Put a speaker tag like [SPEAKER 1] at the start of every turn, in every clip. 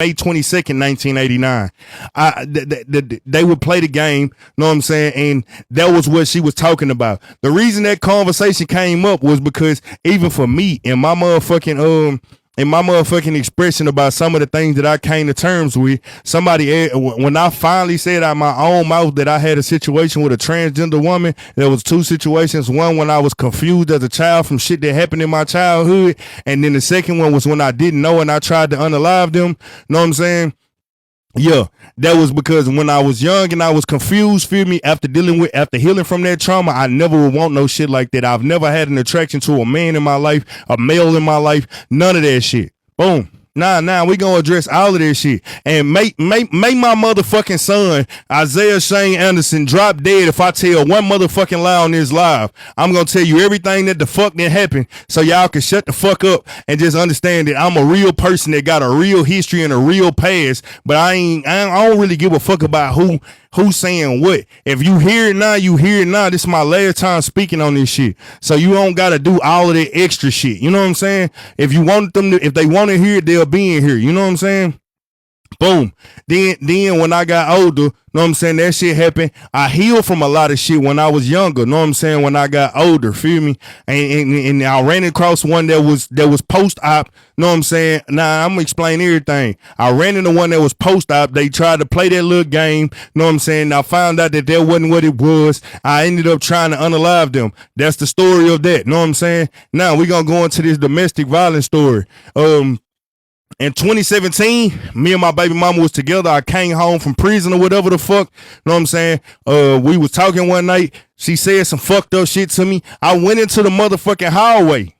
[SPEAKER 1] May 22nd, 1989. They would play the game, know what I'm saying? And that was what she was talking about. The reason that conversation came up was because even for me and my motherfucking expression about some of the things that I came to terms with, when I finally said out my own mouth that I had a situation with a transgender woman, there was two situations. One, when I was confused as a child from shit that happened in my childhood, and then the second one was when I didn't know and I tried to unalive them. Know what I'm saying? Yeah, that was because when I was young and I was confused, feel me, after healing from that trauma, I never would want no shit like that. I've never had an attraction to a man in my life, a male in my life, none of that shit. Boom. Nah, we gonna address all of this shit and make my motherfucking son, Isaiah Shane Anderson, drop dead if I tell one motherfucking lie on this live. I'm gonna tell you everything that the fuck that happened so y'all can shut the fuck up and just understand that I'm a real person that got a real history and a real past, but I don't really give a fuck about who's saying what. If you hear it now, you hear it now. This is my last time speaking on this shit. So you don't gotta do all of that extra shit. You know what I'm saying? If you want them to, if they want to hear it, they'll be in here. You know what I'm saying? Boom. Then when I got older, know what I'm saying, that shit happened. I healed from a lot of shit when I was younger, know what I'm saying, when I got older, feel me? And I ran across one that was post-op, know what I'm saying? Now I'm gonna explain everything. I ran into one that was post-op. They tried to play that little game, know what I'm saying? I found out that wasn't what it was. I ended up trying to unalive them. That's the story of that, know what I'm saying? Now we gonna go into this domestic violence story. In 2017, me and my baby mama was together. I came home from prison or whatever the fuck. Know what I'm saying? We was talking one night. She said some fucked up shit to me. I went into the motherfucking hallway.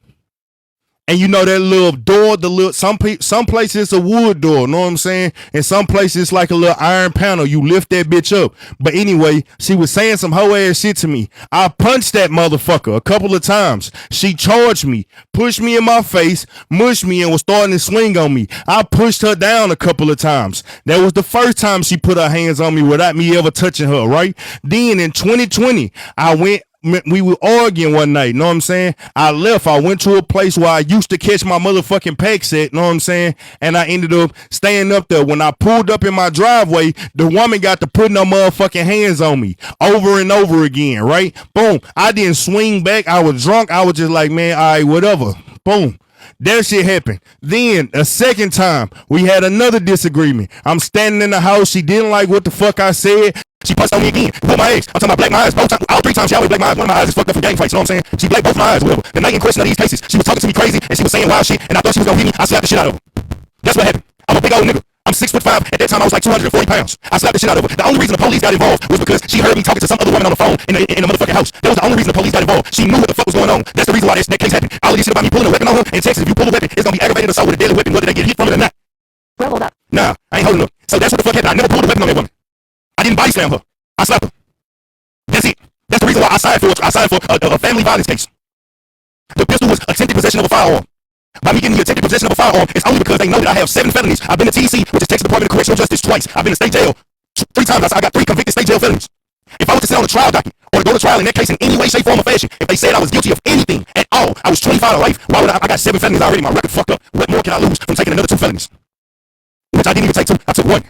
[SPEAKER 1] And you know that little door, some places it's a wood door, know what I'm saying? And some places it's like a little iron panel. You lift that bitch up. But anyway, she was saying some hoe ass shit to me. I punched that motherfucker a couple of times. She charged me, pushed me in my face, mushed me, and was starting to swing on me. I pushed her down a couple of times. That was the first time she put her hands on me without me ever touching her, right? Then in 2020, we were arguing one night, know what I'm saying? I left. I went to a place where I used to catch my motherfucking pack set, know what I'm saying? And I ended up staying up there. When I pulled up in my driveway, the woman got to putting her motherfucking hands on me over and over again, right? Boom. I didn't swing back. I was drunk. I was just like, man, all right, whatever. Boom. That shit happened. Then a second time, we had another disagreement. I'm standing in the house. She didn't like what the fuck I said. She punched on me again, pulled my eyes. I'm talking about black my eyes both times. All three times she always black my eyes. One of my eyes is fucked up from gang fights, you know what I'm saying? She black both my eyes, whatever. The night in question of these cases, she was talking to me crazy and she was saying wild shit and I thought she was gonna hit me. I slapped the shit out of her. That's what happened. I'm a big old nigga. I'm 6'5". At that time I was like 240 pounds. I slapped the shit out of her. The only reason the police got involved was because she heard me talking to some other woman on the phone in the motherfucking house. That was the only reason the police got involved. She knew what the fuck was going on. That's the reason why that case happened. All of this shit about me pulling a weapon on her in Texas, if you pull a weapon, it's gonna be aggravated assault with a deadly weapon, whether they get hit from it or not.
[SPEAKER 2] Well, hold up.
[SPEAKER 1] Nah, I ain't holding up. So that's what the fuck happened. I never pulled a weapon on that woman. I didn't body slam her. I slapped her. That's it. That's the reason why I signed for a family violence case. The pistol was attempted possession of a firearm. By me getting the attempted possession of a firearm, it's only because they know that I have 7 felonies. I've been to TC, which is Texas Department of Correctional Justice, twice. I've been to state jail 3 times. I got 3 convicted state jail felonies. If I was to sit on a trial docket or to go to trial in that case in any way, shape, form, or fashion, if they said I was guilty of anything at all, I was 25 to life. Why would I got 7 felonies already? My record fucked up. What more can I lose from taking another 2 felonies? Which I didn't even take 2. I took 1.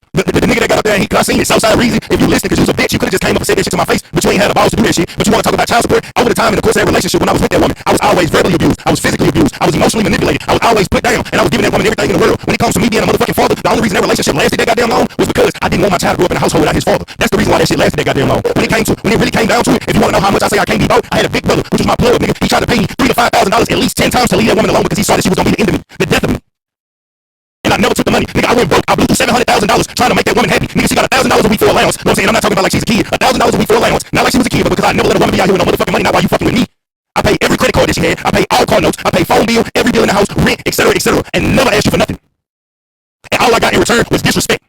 [SPEAKER 1] The nigga that got up there, I seen it, Southside Reason. If you listening, because you was a bitch, you could have just came up and said that shit to my face, but you ain't had the balls to do that shit. But you want to talk about child support? Over the time in the course of that relationship, when I was with that woman, I was always verbally abused. I was physically abused. I was emotionally manipulated. I was always put down, and I was giving that woman everything in the world. When it comes to me being a motherfucking father, the only reason that relationship lasted that goddamn long was because I didn't want my child to grow up in a household without his father. That's the reason why that shit lasted that goddamn long. When it really came down to it, if you want to know how much I say I can't be bought, I had a big brother, which was my plug, nigga. He tried to pay me $3,000 to $5,000 at least 10 times to leave that woman alone because he saw that she was gonna be the end of me, the death of me. And I never took the money. Nigga, I went broke. I blew through $700,000 trying to make that woman happy. Nigga, she got $1,000 a week for allowance. Know what I'm saying? I'm not talking about like she's a kid. $1,000 a week for allowance. Not like she was a kid, but because I never let a woman be out here with no motherfucking money. Not while you fucking with me. I pay every credit card that she had. I pay all car notes. I pay phone bill, every bill in the house, rent, etc., etc., and never asked you for nothing. And all I got in return was disrespect.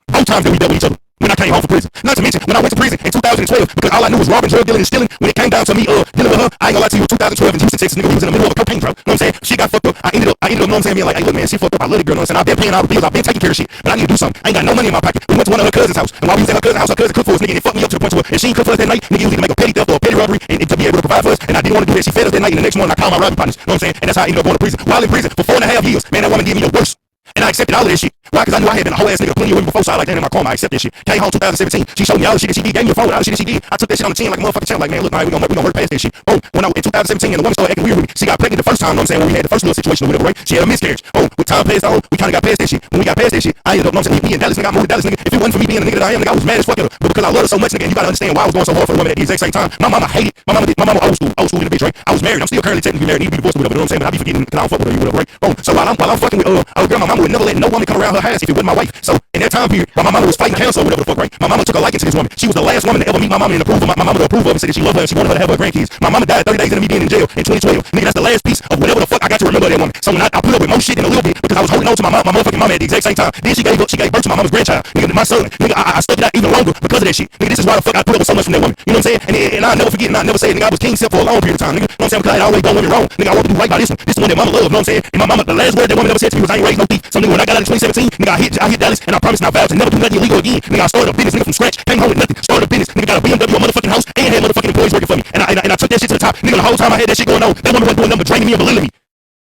[SPEAKER 1] Both times that we dealt with each other. When I came home from prison. Not to mention, when I went to prison in 2012, because all I knew was robbing, drug dealing, and stealing, when it came down to me dealing with her, I ain't gonna lie to you, 2012 in Houston, Texas, nigga, we was in the middle of a cocaine drought. You know what I'm saying? She got fucked up. I ended up, you know what I'm saying, being like, hey, look, man, she fucked up. I love the girl, you know what I'm saying? I've been paying all the bills, I've been taking care of shit, but I need to do something. I ain't got no money in my pocket. We went to one of her cousin's house, and while we was at her cousin's house, her cousin cooked for us, nigga, and it fucked me up to the point where if she ain't cooked for us that night, nigga, usually to make a petty theft or a petty robbery and to be able to provide for us, and I didn't want to do that. She fed us that night, and the next morning I called my robbing partners, you know what I'm saying? And that's how I ended up going to prison. While in prison for 4.5 years, man, that woman did me the worst. And I accepted all of that shit. Why? Because I knew I had been a whole ass nigga plenty of women before, so I like that in my karma. I accept that shit. Came home 2017. She showed me all the shit that she did. Gave me a phone with all the shit that she did. I took that shit on the chin like a motherfucking champ. Like, man, look, man, we gonna work past that shit. Boom. When I in 2017 and the woman started acting weird with me, she got pregnant the first time, you know what I'm saying, when we had the first little situation or whatever, right? She had a miscarriage. Boom. With time passed on, we kinda got past that shit. When we got past that shit, I ended up, you know what I'm saying, me in Dallas, nigga, I moved to Dallas, nigga. If it wasn't for me being the nigga that I am, nigga, I was mad as fuck at her. But because I love her so much, nigga, and you gotta understand why I was going so hard for the woman at the exact same time. My mama hated. My mama old school in the bitch, right? I was married. I'm still currently technically married, need to be divorced with her, but you know what I'm saying? But I be forgetting because I don't fuck with her, whatever, right? Boom. So while I'm fucking with oh girl, my mama would never let no woman come around her house if it wasn't my wife. So in that time period, while my mama was fighting cancer or whatever the fuck, right? My mama took a liking to this woman. She was the last woman to ever meet my mama and approve of my mama to approve of and said that she loved her and she wanted her to have her grandkids. My mama died 30 days into me being in jail in 2012. Nigga, that's the last piece of whatever the fuck I got to remember of that woman. So when I put up with more shit in a little bit because I was holding on to my motherfucking mama at the exact same time. Then she gave birth to my mama's grandchild. Nigga, my son. Nigga, I stuck it out even longer because of that shit. Nigga, this is why the fuck I put up with so much from that woman. You know what I'm saying? And I'll never forget and I'll never say it. Nigga, I was king self for a long period of time. Nigga, you know what I'm saying? Because I had always done women wrong. Nigga, I want to do right by this one. This is the one that mama loved. You know what I'm saying? And my mama, the last word that woman ever said to me was, I ain't raised no thief. So nigga, when I got out in 2017, nigga, I hit Dallas and I promised and I vowed to never do nothing illegal again. Nigga, I started a business, nigga, from scratch. Came home with nothing. Started a business. Nigga, got a BMW, a motherfucking house, and had motherfucking employees working for me. And I took that shit to the top. Nigga, the whole time I had that shit going on, that woman wasn't doing nothing but draining me and belittling me.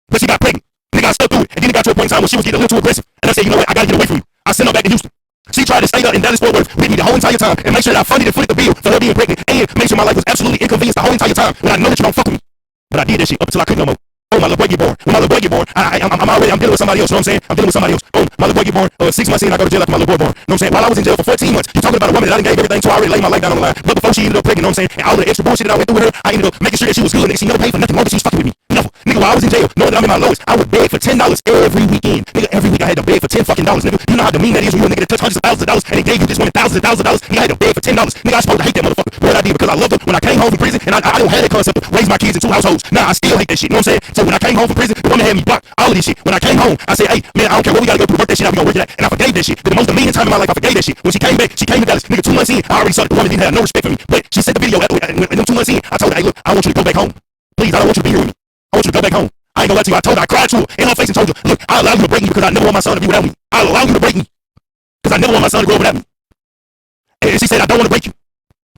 [SPEAKER 1] But she got pregnant. Nigga, I stuck through it. And then it got to a point in time where she was getting a little too aggressive. And I said, you know what? I gotta get away from you. I sent her back to Houston. She tried to stay up in Dallas Fort Worth with me the whole entire time and make sure that I funded and footed the bill for her being pregnant and make sure my life was absolutely inconvenienced the whole entire time when I know that you don't fuck with me. But I did that shit up until I couldn't no more. Oh, my little boy get born. When my little boy get born, I'm dealing with somebody else, you know what I'm saying? I'm dealing with somebody else. Oh, my little boy get born, 6 months in, I go to jail after my little boy born. You know what I'm saying? While I was in jail for 14 months, you talking about a woman that I done gave everything to, I already laid my life down on the line. But before she ended up pregnant, you know what I'm saying? And all the extra bullshit that I went through with her, I ended up making sure that she was good, nigga. She never paid for nothing more than she was fucking with me. Never. Nigga, while I was in jail, knowing that I'm in my lowest, I would beg for $10 every weekend. Nigga, every week I had to beg for $10 fucking dollars, nigga. You know how demean that is when you're a nigga that touch hundreds of thousands of dollars and they gave you this woman thousands and thousands of dollars. Nigga, I had to beg for $10. Nigga, I was supposed to hate that motherfucker. But what I did because I loved her when I came home from prison, and I don't have that concept of raise my kids in 2 households. Nah, I still hate that shit. You know what I'm saying? So when I came home from prison, the woman had me blocked all of this shit. When I came home, I said, hey, man, I don't care what we gotta go through, work that shit out, we gonna work it out. And I forgave that shit. But the most demeaning time in my life, I forgave that shit. When she came back, she came to Dallas. Nigga, 2 months in, I already saw that the woman didn't have no respect for me. But she sent the video after, and them 2 months in, I told her, hey, look, I want you to go back home. Please, I don't want you to be here with me. I want you to go back home. I ain't gonna lie to you. I told her, I cried to her in her face and told her, look, I allow you to break me because I never want my son to be without me. I'll allow you to break me because I never want my son to grow up without me. And she said, I don't want to break you.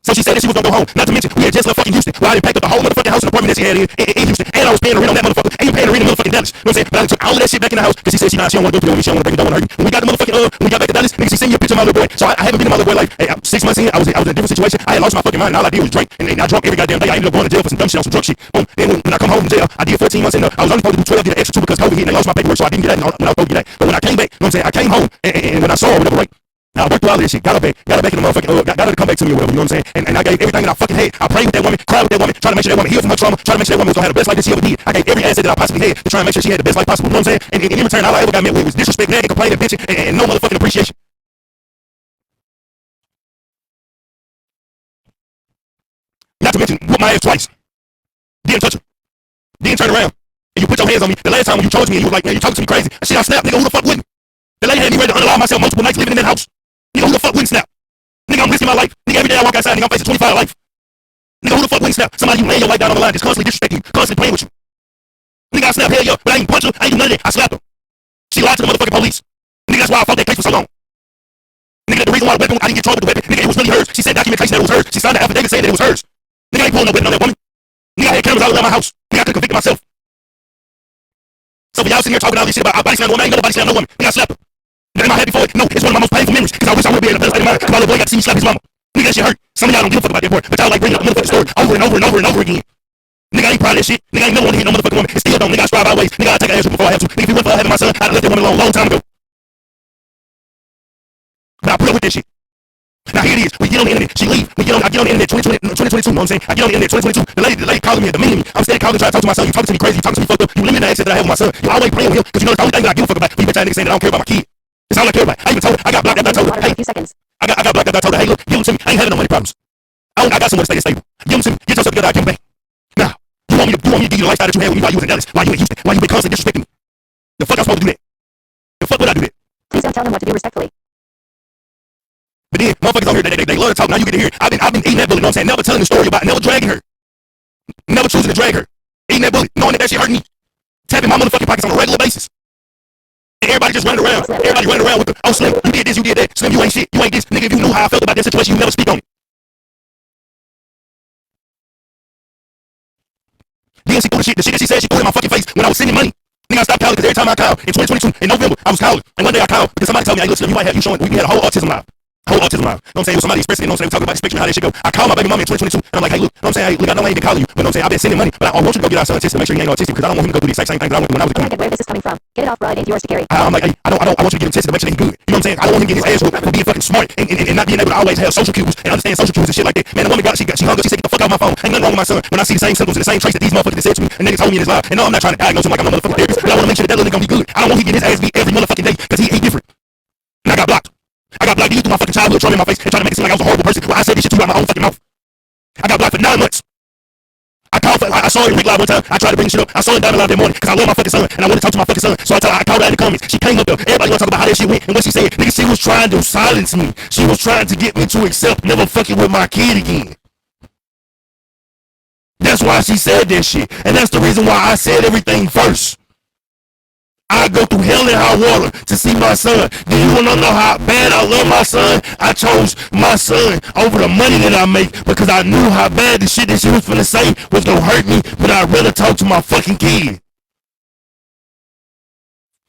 [SPEAKER 1] So she said that she was gonna go home. Not to mention, we had just left fucking Houston. Well, I didn't pack up the whole motherfucking house and apartment that she had in Houston. And I was paying the rent on that motherfucker. And you paying the rent in motherfucking Dallas. You know what I'm saying? But I took all of that shit back in the house because she said she don't want to go through with me. She don't want to break it, don't want to hurt me. When we got the motherfucking, when we got back to Dallas, nigga, she sent me a picture of my little boy. So I haven't been in my little boy like 6 months in. I was in a different situation. I had lost my fucking mind. And all I did was drink. And I drunk every goddamn day. I ended up going to jail for some dumb shit on some drunk shit. Boom. Then when I come home from jail, I did 14 months in there. I was only supposed to do 12, get an extra 2 because COVID hit and they lost my paperwork, so I didn't get that when I was supposed to get that. But when I came back, you know what I'm saying? I came home and when I saw her, whatever, right? I worked through all of this shit, got her back in the motherfucking, got her to come back to me or whatever, you know what I'm saying? And I gave everything that I fucking had. I prayed with that woman, cried with that woman, trying to make sure that woman healed from her trauma, trying to make sure that woman was gonna have the best life that she ever did. I gave every asset that I possibly had to try and make sure she had the best life possible, you know what I'm saying? And in return, all I ever got met with was disrespect, nagging, complaining, bitching, and no motherfucking appreciation. Not to mention, whoop my ass twice. Didn't touch her. Didn't turn around. And you put your hands on me. The last time when you charged me and you were like, man, you talking to me crazy. Shit, I snapped, nigga, who the fuck wouldn't? The lady had me ready to unallow myself multiple nights living in that house. Nigga, who the fuck wouldn't snap? Nigga, I'm risking my life. Nigga, every day I walk outside, nigga, I'm facing 25 life. Nigga, who the fuck wouldn't snap? Somebody you laying your life down on the line, just constantly disrespecting you, constantly playing with you. Nigga, I snapped, hell yeah, but I ain't punch her, I ain't do none of that. I slapped her. She lied to the motherfucking police. Nigga, that's why I fought that case for so long. Nigga, the reason why the weapon, I didn't get trouble with the weapon, nigga, it was really hers. She said documentation that it was hers. She signed the affidavit saying that it was hers. Nigga, I ain't pulling no weapon on that woman. Nigga, I had cameras all around my house. Nigga, I could convict myself. So for y'all sitting here talking all this shit about I body slam a woman, I ain't nobody slam no woman. Nigga, I slapped her. Nigga, am I happy for it? No, it's one of my most painful memories, because I wish I would be in a better state of mind, because my little boy got to see me slap his mama. Nigga, that shit hurt. Some of y'all don't give a fuck about that part, but y'all like bringing up the motherfucking story over and over and over and over again. Nigga, I ain't proud of that shit. Nigga, I ain't never want to hit no motherfucking woman. It still don't. Nigga, I strive always. Nigga, I take an answer before I have to. Nigga, if it wasn't for having my son, I'd have left that woman alone a long time ago. But I put up with that shit. Now here it is. We get on the internet. She leave. I get on the internet 2022. You know what I'm saying? I get on the internet 2022. The lady calling me, demeaning me. I'm steady calling, trying to talk to my son. You talking to me crazy. You talking to me fucked up. You limit the access that I have with my son. You always playing with him because you know the only thing that I give a fuck about. You bitch ass nigga saying that I don't care about my kid. That's all I care about. I even told her. I got blocked after I told her. Hey, I got blocked after I told her. Hey, look, give them to me. I ain't having no money problems. I got somewhere to stay stable. Give them to me. Get yourself together. I come back. Now, you want me to give you the lifestyle that you had when you was in Dallas? While you in Houston? While you been constantly disrespecting me? The fuck I'm supposed to do that? The fuck would I do that?
[SPEAKER 2] Please don't tell him what to do respectfully.
[SPEAKER 1] But then, Motherfuckers on here, they love to talk. Now you get to hear it. I've been eating that bullet, you know what I'm saying? Never telling the story about, never dragging her. Never choosing to drag her. Eating that bullet, knowing that shit hurt me. Tapping my motherfucking pockets on a regular basis. And everybody just running around. Everybody running around with the, oh, Slim, you did this, you did that. Slim, you ain't shit. You ain't this. Nigga, if you knew how I felt about that situation, you never speak on it. Then she threw the shit that she said she threw in my fucking face when I was sending money. Nigga, I stopped calling because every time I called in 2022, in November, I was calling. And one day I called because somebody told me, hey, look, Slim, you might have, you showing, we had a whole autism live. Whole autism live. You know what I'm saying? It was somebody expressing it, you know what I'm saying? We talking about the spectrum, how that shit go. I called my baby mama in 2022, and I'm like, hey, look, you know what I'm saying? Hey, look, I know I ain't been calling you, but you know what I'm saying? I've been sending money, but I want you to go get our son tested to make sure he ain't autistic, because I don't want him to go through the exact same things that I went through when I was a kid.
[SPEAKER 2] Where this is coming from. Get it off, bro. It ain't yours to carry.
[SPEAKER 1] I'm like, hey, I want you to get him tested to make sure he's good. You know what I'm saying? I don't want him to get his ass whooped for being fucking smart and not being able to always have social cues and understand social cues and shit like that. Man, the woman she hung up, she said, get the fuck out of my phone. Ain't nothing wrong with my son. When I see the same symptoms and the same traits that these motherfuckers said to me, and niggas told me in his life, and no, I'm not trying to diagnose him like I'm a motherfucking therapist, but I want to make sure that little nigga gonna be good. I don't want him to get his ass beat every motherfucking day because he different. And I got blocked. I got blocked. You through my fucking childhood, throwing in my face and trying to make it seem like I was a horrible person. Well, I said this shit to you out my own fucking mouth. I got blocked for 9 months. I saw it in Rick Live one time. I tried to bring shit up. I saw it Diamond Live that morning because I love my fucking son and I want to talk to my fucking son. So I called her in the comments. She came up there. Everybody want to talk about how that shit went and what she said. Nigga, she was trying to silence me. She was trying to get me to accept never fucking with my kid again. That's why she said that shit. And that's the reason why I said everything first. I go through hell and high water to see my son. Do you want to know how bad I love my son? I chose my son over the money that I make because I knew how bad the shit that she was finna say was gonna hurt me, but I'd rather talk to my fucking kid.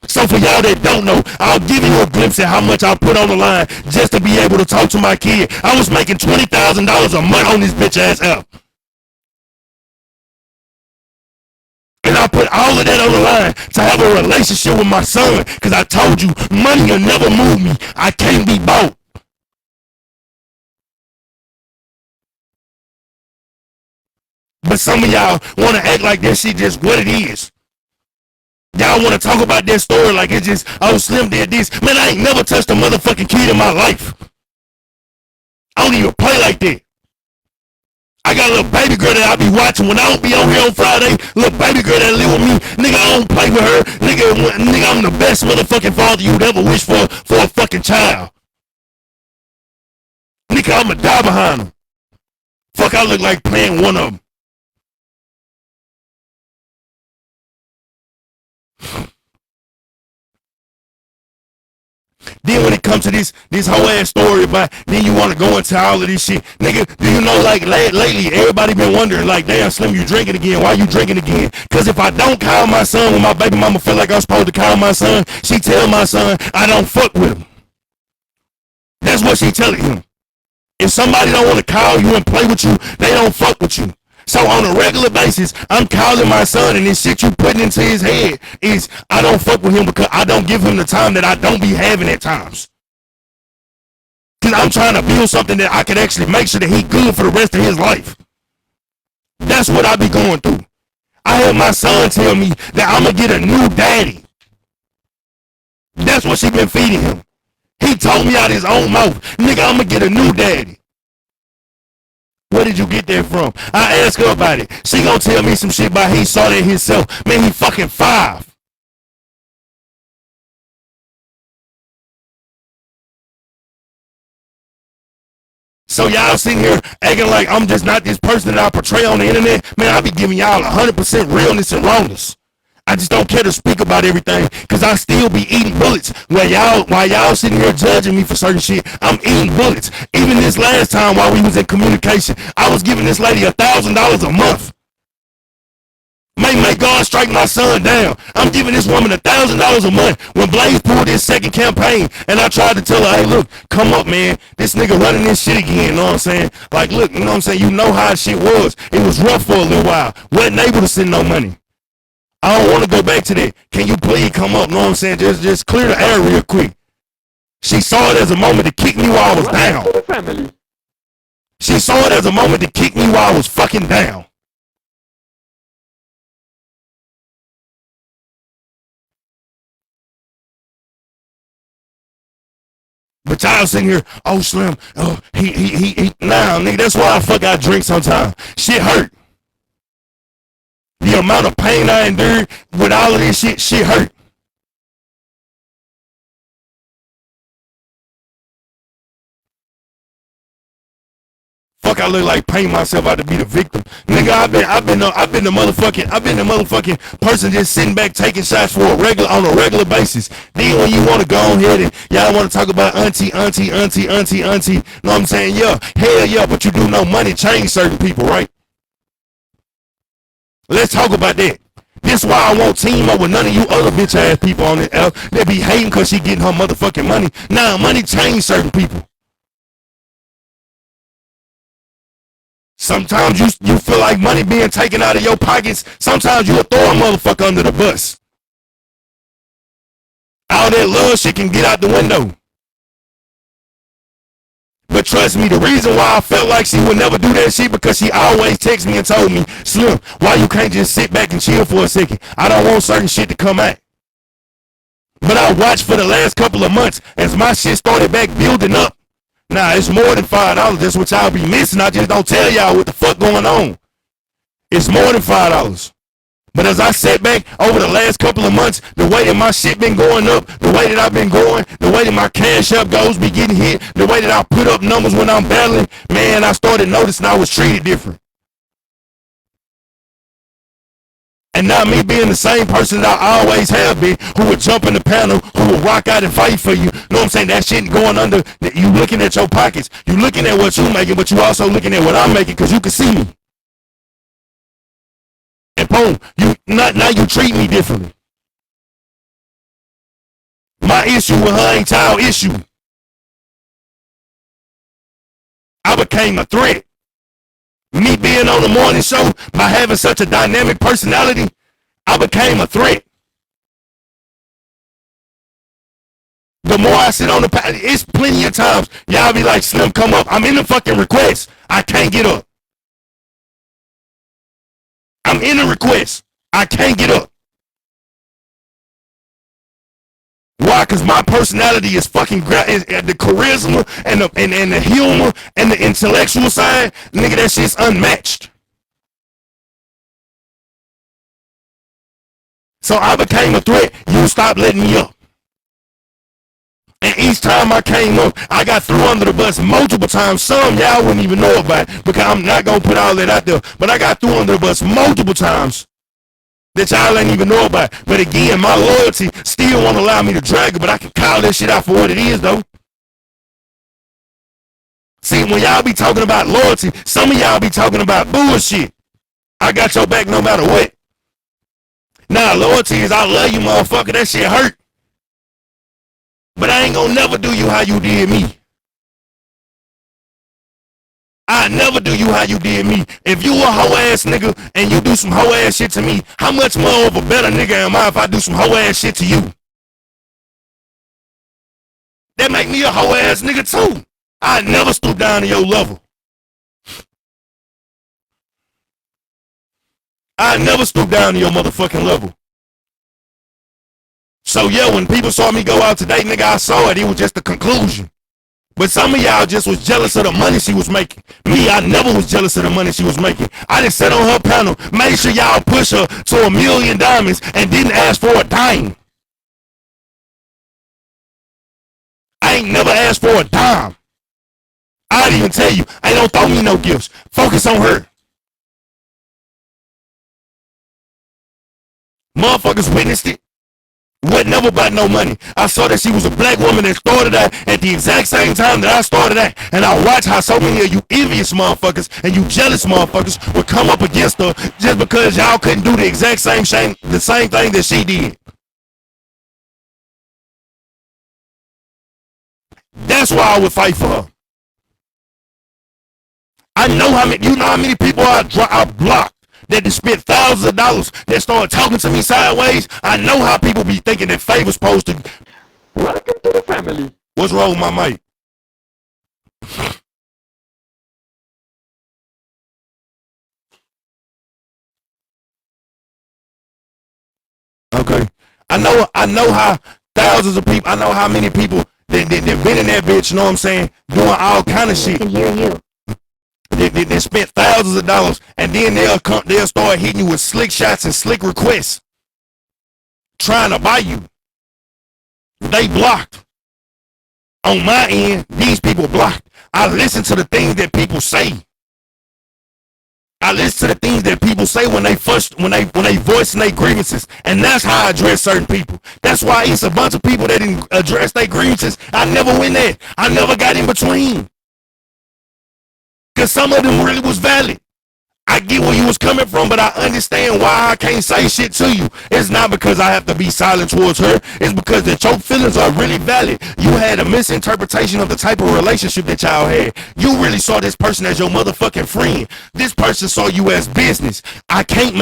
[SPEAKER 1] So for y'all that don't know, I'll give you a glimpse at how much I put on the line just to be able to talk to my kid. I was making $20,000 a month on this bitch ass app. And I put all of that on the line to have a relationship with my son. Because I told you, money will never move me. I can't be bought. But some of y'all want to act like that shit just what it is. Y'all want to talk about that story like it's just, oh, Slim did this. Man, I ain't never touched a motherfucking kid in my life. I don't even play like that. I got a little baby girl that I be watching when I don't be on here on Friday. Little baby girl that live with me. Nigga, I don't play with her. Nigga, I'm the best motherfucking father you'd ever wish for a fucking child. Nigga, I'ma die behind him. Fuck, I look like playing one of them. Then when it comes to this whole ass story about, then you want to go into all of this shit. Nigga, do you know, like, lately, everybody been wondering, like, damn, Slim, you drinking again? Why you drinking again? Because if I don't call my son when my baby mama feel like I'm supposed to call my son, she tell my son I don't fuck with him. That's what she telling him. If somebody don't want to call you and play with you, they don't fuck with you. So on a regular basis, I'm calling my son, and this shit you putting into his head is I don't fuck with him because I don't give him the time that I don't be having at times. Because I'm trying to build something that I can actually make sure that he good for the rest of his life. That's what I be going through. I had my son tell me that I'm going to get a new daddy. That's what she been feeding him. He told me out his own mouth, nigga, I'm going to get a new daddy. Where did you get that from? I asked her about it. She gonna tell me some shit about he saw that himself. Man, he fucking 5. So y'all sitting here acting like I'm just not this person that I portray on the internet. Man, I be giving y'all 100% realness and wrongness. I just don't care to speak about everything because I still be eating bullets. While y'all sitting here judging me for certain shit, I'm eating bullets. Even this last time while we was in communication, I was giving this lady $1,000 a month. May God strike my son down. I'm giving this woman $1,000 a month when Blaze pulled his second campaign, and I tried to tell her, hey, look, come up, man. This nigga running this shit again, you know what I'm saying? Like, look, you know what I'm saying? You know how shit was. It was rough for a little while. Wasn't able to send no money. I don't want to go back to that. Can you please come up? Know what I'm saying? Just clear the air real quick. She saw it as a moment to kick me while I was down. She saw it as a moment to kick me while I was fucking down. But y'all sitting here, oh, Slim, oh, nah, nigga, that's why I fuck out drink sometimes. Shit hurt. The amount of pain I endured with all of this shit hurt. fuck I look like paint myself out to be the victim? Nigga, I've been the motherfucking person just sitting back taking shots on a regular basis. Then when you want to go ahead and y'all want to talk about auntie, know what I'm saying? Yeah, hell yeah, but you do know money change certain people, right? Let's talk about that. This why I won't team up with none of you other bitch ass people on the L that be hating cause she getting her motherfucking money. Nah, money change certain people. Sometimes you feel like money being taken out of your pockets. Sometimes you'll throw a motherfucker under the bus. All that love shit can get out the window. But trust me, the reason why I felt like she would never do that shit because she always texted me and told me, Slim, why you can't just sit back and chill for a second? I don't want certain shit to come out. But I watched for the last couple of months as my shit started back building up. Nah, it's more than $5. That's what y'all be missing. I just don't tell y'all what the fuck going on. It's more than $5. But as I sat back over the last couple of months, the way that my shit been going up, the way that I've been going, the way that my cash up goes be getting hit, the way that I put up numbers when I'm battling, man, I started noticing I was treated different. And not me being the same person that I always have been, who would jump in the panel, who would rock out and fight for you. Know what I'm saying? That shit going under, you looking at your pockets, you looking at what you making, but you also looking at what I'm making because you can see me. And boom, now you treat me differently. My issue with her ain't y'all issue. I became a threat. Me being on the morning show, by having such a dynamic personality, I became a threat. The more I sit on the it's plenty of times y'all be like, Slim, come up. I'm in the fucking request. I can't get up. I'm in the request. I can't get up. Why? Because my personality is fucking the charisma and the humor and the intellectual side. Nigga, that shit's unmatched. So I became a threat. You stop letting me up. And each time I came up, I got threw under the bus multiple times. Some y'all wouldn't even know about it because I'm not going to put all that out there. But I got threw under the bus multiple times that y'all ain't even know about. But again, my loyalty still won't allow me to drag it, but I can call that shit out for what it is, though. See, when y'all be talking about loyalty, some of y'all be talking about bullshit. I got your back no matter what. Nah, loyalty is I love you, motherfucker. That shit hurt. But I ain't gonna never do you how you did me. I never do you how you did me. If you a hoe ass nigga and you do some hoe ass shit to me, how much more of a better nigga am I if I do some hoe ass shit to you? That make me a hoe ass nigga too. I never stoop down to your level. I never stoop down to your motherfucking level. So yeah, when people saw me go out today, nigga, I saw it. It was just the conclusion. But some of y'all just was jealous of the money she was making. Me, I never was jealous of the money she was making. I just sat on her panel, made sure y'all push her to $1 million and didn't ask for a dime. I ain't never asked for a dime. I'd even tell you, I don't throw me no gifts. Focus on her. Motherfuckers witnessed it. Wasn't never about no money. I saw that she was a black woman that started out at the exact same time that I started at. And I watched how so many of you envious motherfuckers and you jealous motherfuckers would come up against her just because y'all couldn't do the exact same thing that she did. That's why I would fight for her. I know how many people I blocked that spent thousands of dollars that started talking to me sideways. I know how people be thinking that favor's supposed to. Welcome to the family. What's wrong with my mic? Okay. I know how thousands of people, I know how many people that been in that bitch, you know what I'm saying, doing all kind of shit.
[SPEAKER 2] I can hear you.
[SPEAKER 1] They spent thousands of dollars, and then they'll start hitting you with slick shots and slick requests, trying to buy you. They blocked. On my end, these people blocked. I listen to the things that people say. I listen to the things that people say when they voice their grievances, and that's how I address certain people. That's why it's a bunch of people that didn't address their grievances. I never went there. I never got in between, cause some of them really was valid. I get where you was coming from, but I understand why I can't say shit to you. It's not because I have to be silent towards her. It's because that your feelings are really valid. You had a misinterpretation of the type of relationship that y'all had. You really saw this person as your motherfucking friend. This person saw you as business. I can't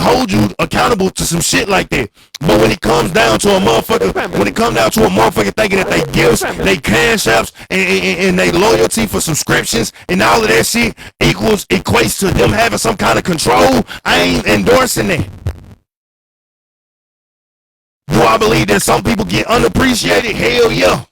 [SPEAKER 1] hold you accountable to some shit like that. But when it comes down to a motherfucker, thinking that they gifts, they cash apps, and they loyalty for subscriptions and all of that shit equates to them having some kind of control, I ain't endorsing that. Do I believe that some people get unappreciated? Hell yeah.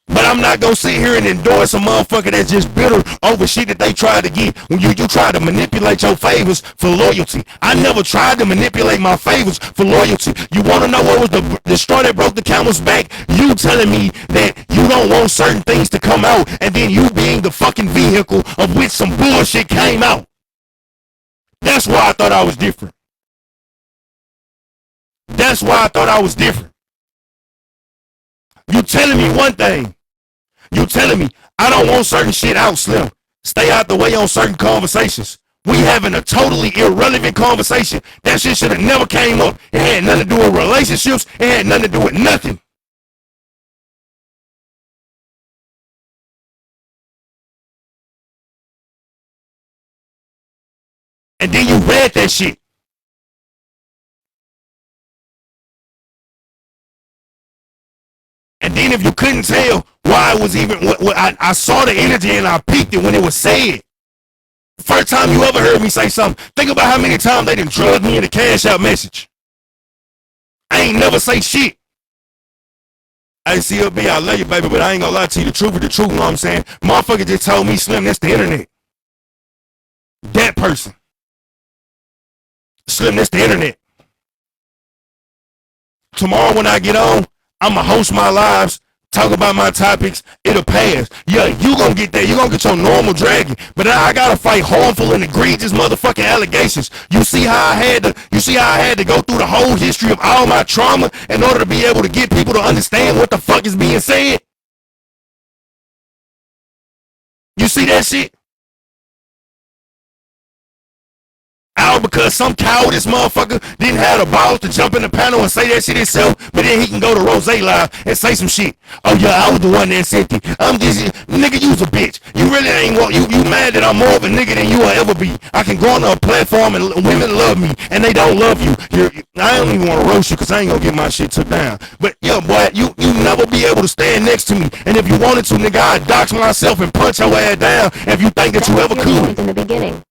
[SPEAKER 1] But I'm not gonna sit here and endorse a motherfucker that's just bitter over shit that they tried to get. When you try to manipulate your favors for loyalty. I never tried to manipulate my favors for loyalty. You wanna know what was the straw that broke the camel's back? You telling me that you don't want certain things to come out, and then you being the fucking vehicle of which some bullshit came out. That's why I thought I was different. That's why I thought I was different. You telling me one thing. You telling me I don't want certain shit out, Slim. Stay out the way on certain conversations. We having a totally irrelevant conversation. That shit should have never came up. It had nothing to do with relationships. It had nothing to do with nothing. And then you read that shit. And then if you couldn't tell why it was even, I saw the energy and I peeked it when it was said. First time you ever heard me say something, think about how many times they done drugged me in a cash out message. I ain't never say shit. Hey, CLB, I love you, baby, but I ain't gonna lie to you. The truth is the truth, you know what I'm saying? Motherfucker just told me, Slim, that's the internet. That person. Slim, that's the internet. Tomorrow when I get on, I'ma host my lives, talk about my topics, it'll pass. Yeah, you gonna get that. You gonna get your normal dragon. But I gotta fight harmful and egregious motherfucking allegations. You see how I had to go through the whole history of all my trauma in order to be able to get people to understand what the fuck is being said? You see that shit? All because some cowardice motherfucker didn't have the balls to jump in the panel and say that shit himself, but then he can go to Rose Live and say some shit. Oh yeah, I was the one that said it. I'm just, nigga, you's a bitch. You really ain't what you mad that I'm more of a nigga than you will ever be. I can go on a platform and women love me and they don't love you. I don't even want to roast you because I ain't gonna get my shit took down. But yeah, boy, you never be able to stand next to me. And if you wanted to, nigga, I'd dox myself and punch your ass down if you think that you ever could.
[SPEAKER 2] In the beginning.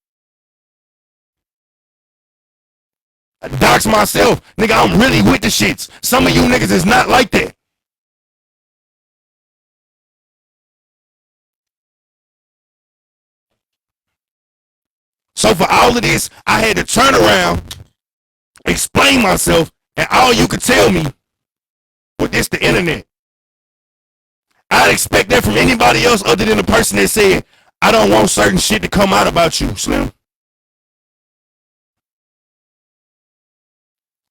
[SPEAKER 1] Dox myself. Nigga, I'm really with the shits. Some of you niggas is not like that. So for all of this, I had to turn around, explain myself, and all you could tell me was this the internet. I'd expect that from anybody else other than the person that said, I don't want certain shit to come out about you, Slim.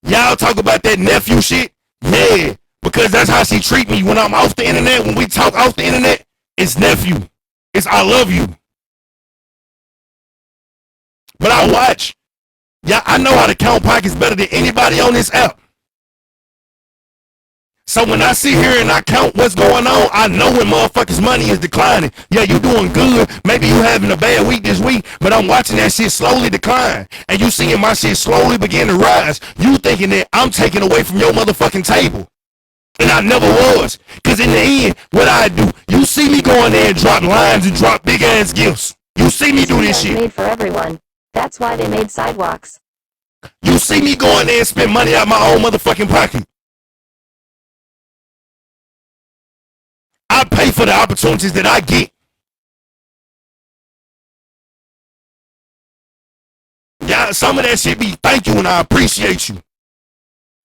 [SPEAKER 1] Y'all talk about that nephew shit? Yeah, because that's how she treat me when I'm off the internet. When we talk off the internet, it's nephew. It's I love you. But I watch. Yeah, I know how to count pockets better than anybody on this app. So when I sit here and I count what's going on, I know when motherfuckers' money is declining. Yeah, you doing good. Maybe you having a bad week this week, but I'm watching that shit slowly decline. And you seeing my shit slowly begin to rise. You thinking that I'm taking away from your motherfucking table. And I never was. Because in the end, what I do, you see me go in there and drop lines and drop big ass gifts. You see me do this shit.
[SPEAKER 2] Made for everyone. That's why they made sidewalks.
[SPEAKER 1] You see me go in there and spend money out my own motherfucking pocket. I pay for the opportunities that I get. Yeah, some of that shit be thank you and I appreciate you.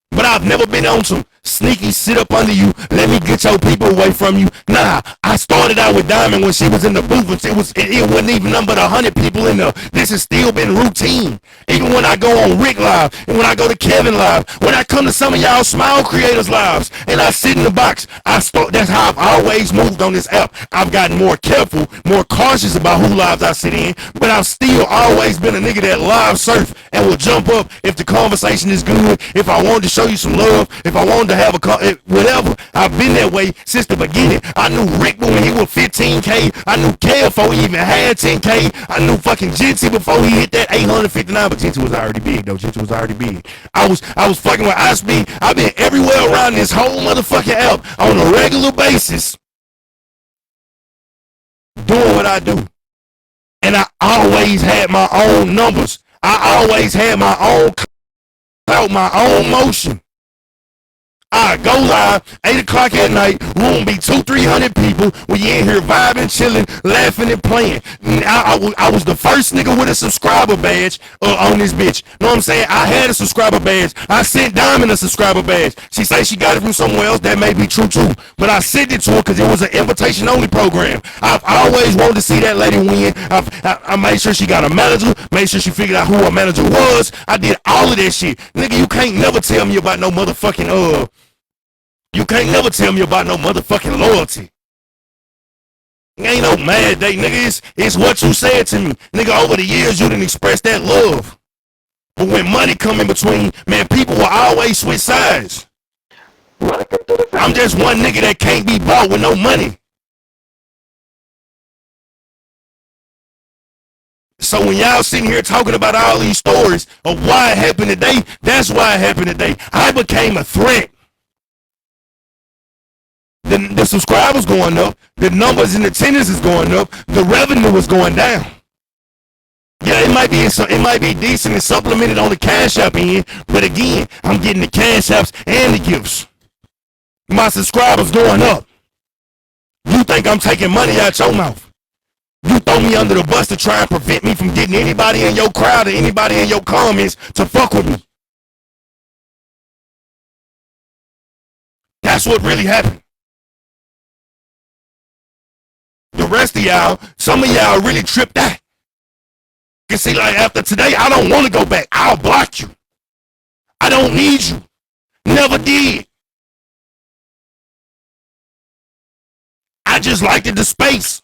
[SPEAKER 1] But I've never been on some sneaky sit up under you, let me get your people away from you. Nah, I started out with Diamond when she was in the booth, and it wasn't even number 100 people in there. This has still been routine. Even when I go on Rick Live, and when I go to Kevin Live, when I come to some of y'all Smile Creators Lives, and I sit in the box, that's how I've always moved on this app. I've gotten more careful, more cautious about who lives I sit in, but I've still always been a nigga that live surf and will jump up if the conversation is good, if I wanted to show you some love, if I wanted to have whatever. I've been that way since the beginning. I knew Rick when he was 15K. I knew Kev before he even had 10K. I knew fucking Jinty before he hit that 859, but Jinty was already big though. Jinty was already big. I was fucking with iSpeed. I've been everywhere around this whole motherfucking app on a regular basis doing what I do. And I always had my own numbers. I always had my own clout, my own motion. I go live, 8 o'clock at night, room be 200-300 people, we in here vibing, chilling, laughing and playing. I was the first nigga with a subscriber badge on this bitch. Know what I'm saying? I had a subscriber badge. I sent Diamond a subscriber badge. She say she got it from somewhere else. That may be true too. But I sent it to her because it was an invitation only program. I've always wanted to see that lady win. I made sure she got a manager, made sure she figured out who her manager was. I did all of that shit. Nigga, you can't never tell me about no motherfucking you can't never tell me about no motherfucking loyalty. Ain't no mad day, nigga. It's what you said to me. Nigga, over the years, you didn't express that love. But when money come in between, man, people will always switch sides. I'm just one nigga that can't be bought with no money. So when y'all sitting here talking about all these stories of why it happened today, that's why it happened today. I became a threat. The subscribers going up, the numbers in attendance is going up, the revenue is going down. Yeah, it might be decent and supplemented on the Cash App end, but again, I'm getting the Cash Apps and the gifts. My subscribers going up. You think I'm taking money out your mouth? You throw me under the bus to try and prevent me from getting anybody in your crowd or anybody in your comments to fuck with me. That's what really happened. The rest of y'all, some of y'all really tripped out. You see, like after today, I don't want to go back. I'll block you. I don't need you. Never did. I just liked the space.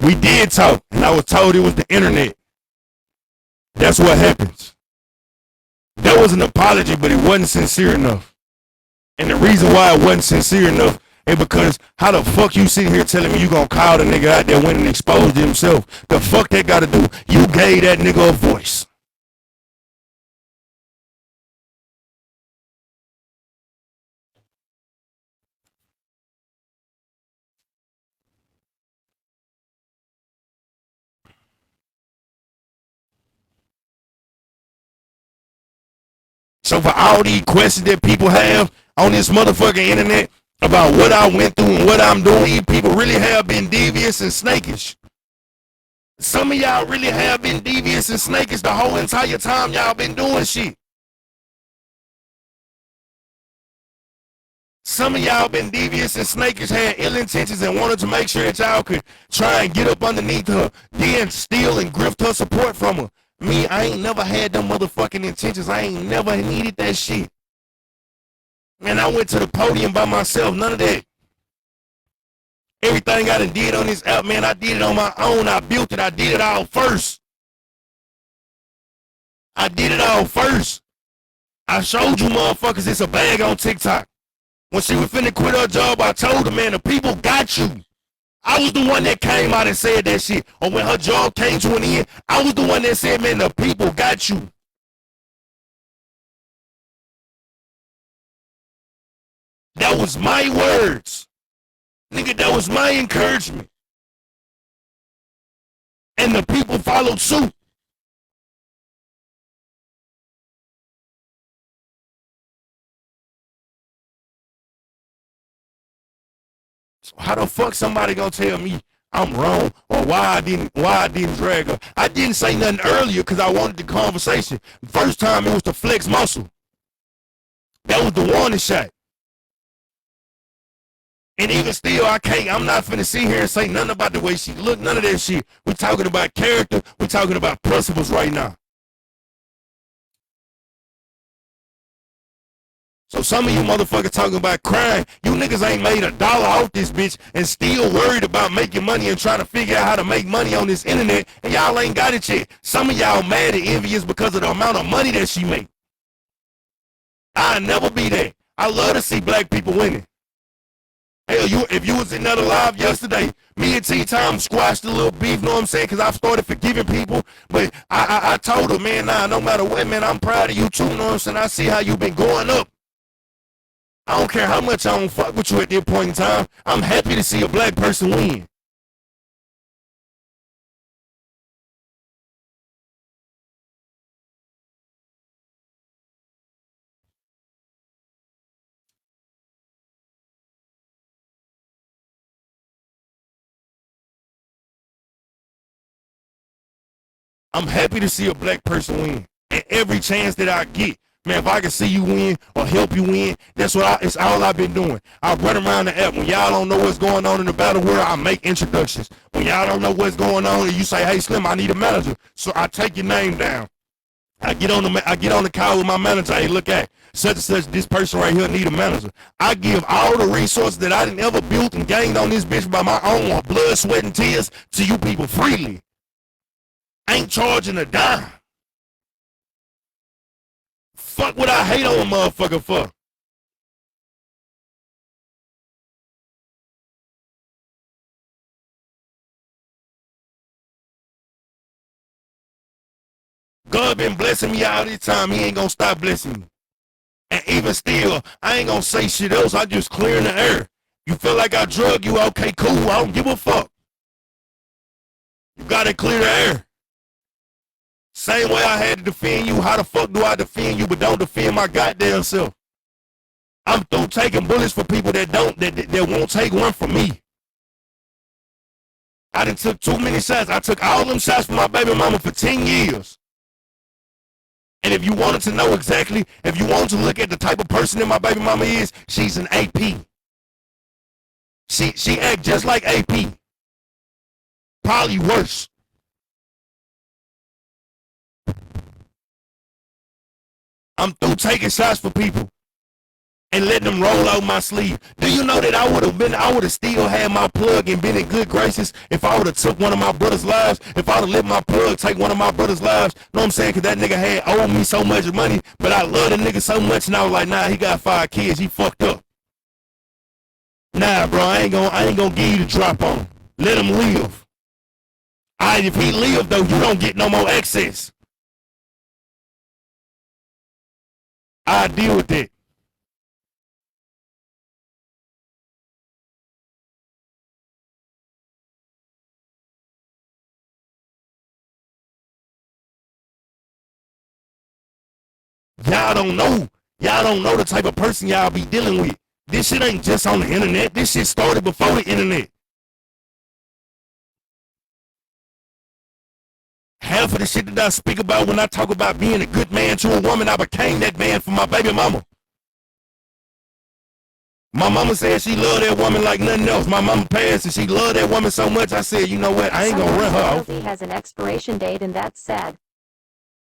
[SPEAKER 1] We did talk, and I was told it was the internet. That's what happens. That was an apology, but it wasn't sincere enough. And the reason why it wasn't sincere enough is because how the fuck you sitting here telling me you gonna call the nigga out there went and exposed himself? The fuck that gotta do? You gave that nigga a voice. So for all these questions that people have on this motherfucking internet about what I went through and what I'm doing, people really have been devious and snakish. Some of y'all really have been devious and snakish the whole entire time y'all been doing shit. Some of y'all been devious and snakish, had ill intentions and wanted to make sure that y'all could try and get up underneath her, then steal and grift her support from her. Me, I ain't never had them motherfucking intentions. I ain't never needed that shit. Man, I went to the podium by myself. None of that. Everything I done did on this app, man, I did it on my own. I built it. I did it all first. I did it all first. I showed you motherfuckers it's a bag on TikTok. When she was finna quit her job, I told her, man, the people got you. I was the one that came out and said that shit. Or when her job came to an end, I was the one that said, man, the people got you. That was my words. Nigga, that was my encouragement. And the people followed suit. So how the fuck somebody gonna tell me I'm wrong or why I didn't drag her? I didn't say nothing earlier because I wanted the conversation. First time it was the flex muscle. That was the warning shot. And even still, I'm not finna sit here and say nothing about the way she looked, none of that shit. We talking about character, we talking about principles right now. So some of you motherfuckers talking about crime, you niggas ain't made $1 off this bitch and still worried about making money and trying to figure out how to make money on this internet, and y'all ain't got it yet. Some of y'all mad and envious because of the amount of money that she make. I'll never be that. I love to see black people winning. Hell, if you was in another live yesterday, me and T-Time squashed a little beef, know what I'm saying? Because I've started forgiving people. But I told her, man, nah, no matter what, man, I'm proud of you too, know what I'm saying? I see how you been going up. I don't care how much I don't fuck with you at this point in time. I'm happy to see a black person win. I'm happy to see a black person win. And every chance that I get, man, if I can see you win or help you win, it's all I've been doing. I run around the app. When y'all don't know what's going on in the battle world, I make introductions. When y'all don't know what's going on and you say, hey, Slim, I need a manager. So I take your name down. I get on the call with my manager. Hey, look at such and such, this person right here need a manager. I give all the resources that I didn't ever built and gained on this bitch by my own blood, sweat, and tears to you people freely. Ain't charging a dime. Fuck what I hate on a motherfucker for. God been blessing me all this time. He ain't gonna stop blessing me. And even still, I ain't gonna say shit else. I just clearing the air. You feel like I drug you? Okay, cool. I don't give a fuck. You gotta clear the air. Same way I had to defend you. How the fuck do I defend you but don't defend my goddamn self? I'm through taking bullets for people that won't take one from me. I done took too many shots. I took all them shots from my baby mama for 10 years. And if you wanted to know exactly, if you wanted to look at the type of person that my baby mama is, she's an AP. She act just like AP. Probably worse. I'm through taking shots for people and letting them roll out my sleeve. Do you know that I would have still had my plug and been in good graces if I would have took one of my brother's lives? If I would have let my plug take one of my brother's lives? Know what I'm saying? Because that nigga had owed me so much money, but I love the nigga so much, and I was like, nah, he got 5 kids. He fucked up. Nah, bro, I ain't gonna give you the drop on him. Let him live. Alright, if he live, though, you don't get no more access. I deal with that. Y'all don't know. Y'all don't know the type of person y'all be dealing with. This shit ain't just on the internet. This shit started before the internet. Half of the shit that I speak about when I talk about being a good man to a woman, I became that man for my baby mama. My mama said she loved that woman like nothing else. My mama passed and she loved that woman so much, I said, you know what, I ain't gonna run her off.
[SPEAKER 2] Loyalty has an expiration date, and that's sad.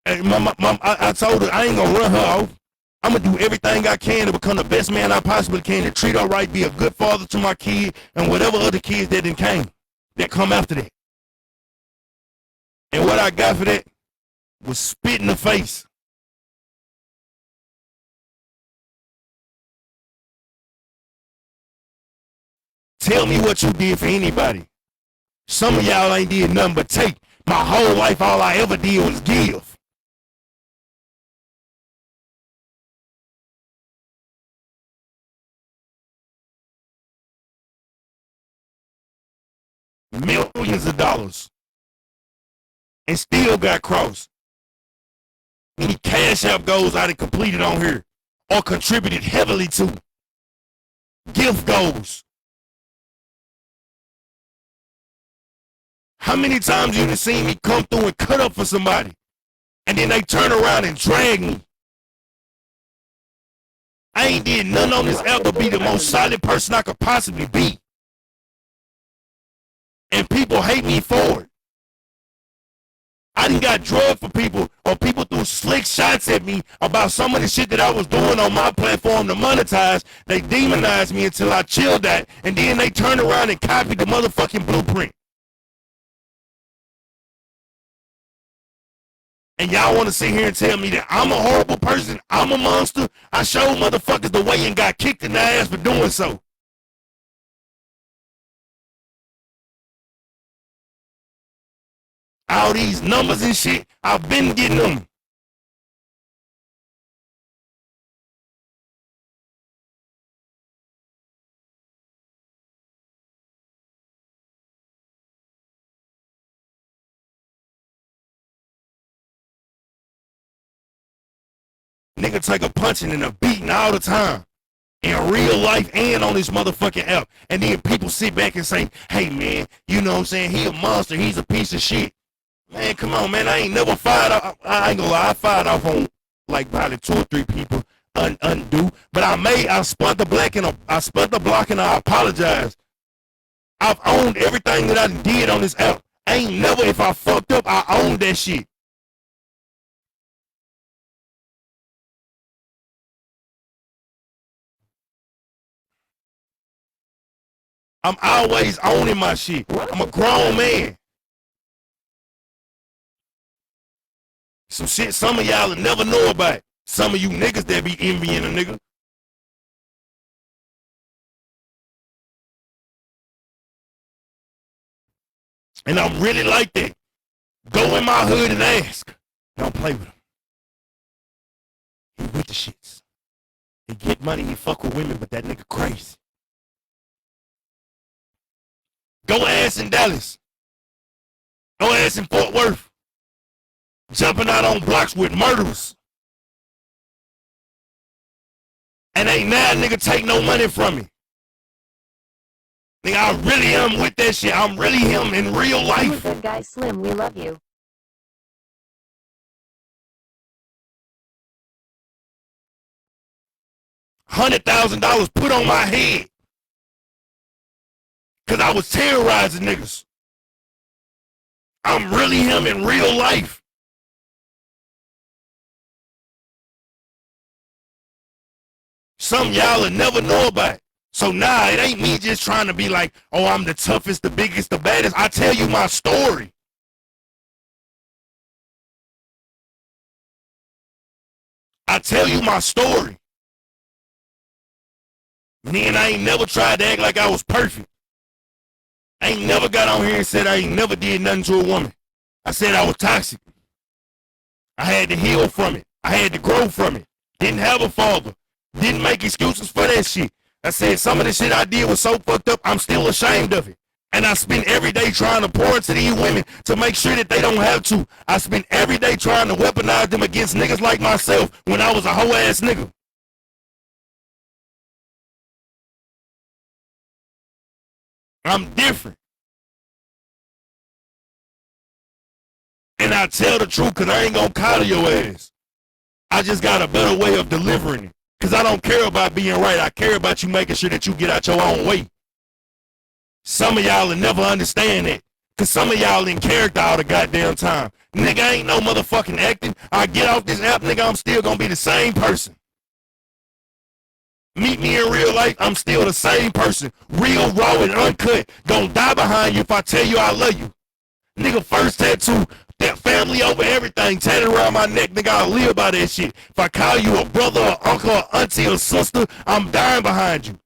[SPEAKER 1] And I told her I ain't gonna run her off. I'm gonna do everything I can to become the best man I possibly can, to treat her right, be a good father to my kid and whatever other kids that come after that. And what I got for that was spit in the face. Tell me what you did for anybody. Some of y'all ain't did nothing but take. My whole life, all I ever did was give. Millions of dollars. And still got crossed. Any cash app goals I done completed on here or contributed heavily to. Gift goals. How many times you done seen me come through and cut up for somebody, and then they turn around and drag me? I ain't did nothing on this app but be the most solid person I could possibly be. And people hate me for it. I done got drugged for people, or people threw slick shots at me about some of the shit that I was doing on my platform to monetize. They demonized me until I chilled that, and then they turned around and copied the motherfucking blueprint. And y'all want to sit here and tell me that I'm a horrible person, I'm a monster? I showed motherfuckers the way and got kicked in the ass for doing so. All these numbers and shit, I've been getting them. Nigga take a punching and a beating all the time. In real life and on this motherfucking app. And then people sit back and say, hey man, you know what I'm saying? He a monster, he's a piece of shit. Man, come on, man. I ain't never fired off. I ain't gonna lie, I fired off on like probably 2 or 3 people undo. But I spun the block and I apologize. I've owned everything that I did on this app. I ain't never, if I fucked up, I owned that shit. I'm always owning my shit. I'm a grown man. Some shit some of y'all will never know about. Some of you niggas that be envying a nigga. And I'm really like that. Go in my hood and ask. Don't play with him. He with the shits. He get money, he fuck with women, but that nigga crazy. Go ass in Dallas. Go ass in Fort Worth. Jumping out on blocks with murderers. And ain't now nigga take no money from me. Nigga, I really am with that shit. I'm really him in real
[SPEAKER 2] You a
[SPEAKER 1] life.
[SPEAKER 2] good guy, Slim. We love you.
[SPEAKER 1] $100,000 put on my head. Cause I was terrorizing niggas. I'm really him in real life. Some y'all will never know about it. So nah, it ain't me just trying to be like, oh, I'm the toughest, the biggest, the baddest. I tell you my story. I tell you my story. Man, I ain't never tried to act like I was perfect. I ain't never got on here and said I ain't never did nothing to a woman. I said I was toxic. I had to heal from it. I had to grow from it. Didn't have a father. Didn't make excuses for that shit. I said some of the shit I did was so fucked up, I'm still ashamed of it. And I spend every day trying to pour into these women to make sure that they don't have to. I spend every day trying to weaponize them against niggas like myself when I was a hoe ass nigga. I'm different. And I tell the truth because I ain't gonna coddle your ass. I just got a better way of delivering it. Because I don't care about being right. I care about you making sure that you get out your own way. Some of y'all will never understand that. Because some of y'all in character all the goddamn time. Nigga, I ain't no motherfucking acting. I get off this app, nigga, I'm still gonna be the same person. Meet me in real life, I'm still the same person. Real, raw, and uncut. Gonna die behind you if I tell you I love you. Nigga, first tattoo, that family over everything tatted around my neck, nigga, I'll live by that shit. If I call you a brother or uncle or auntie or sister, I'm dying behind you.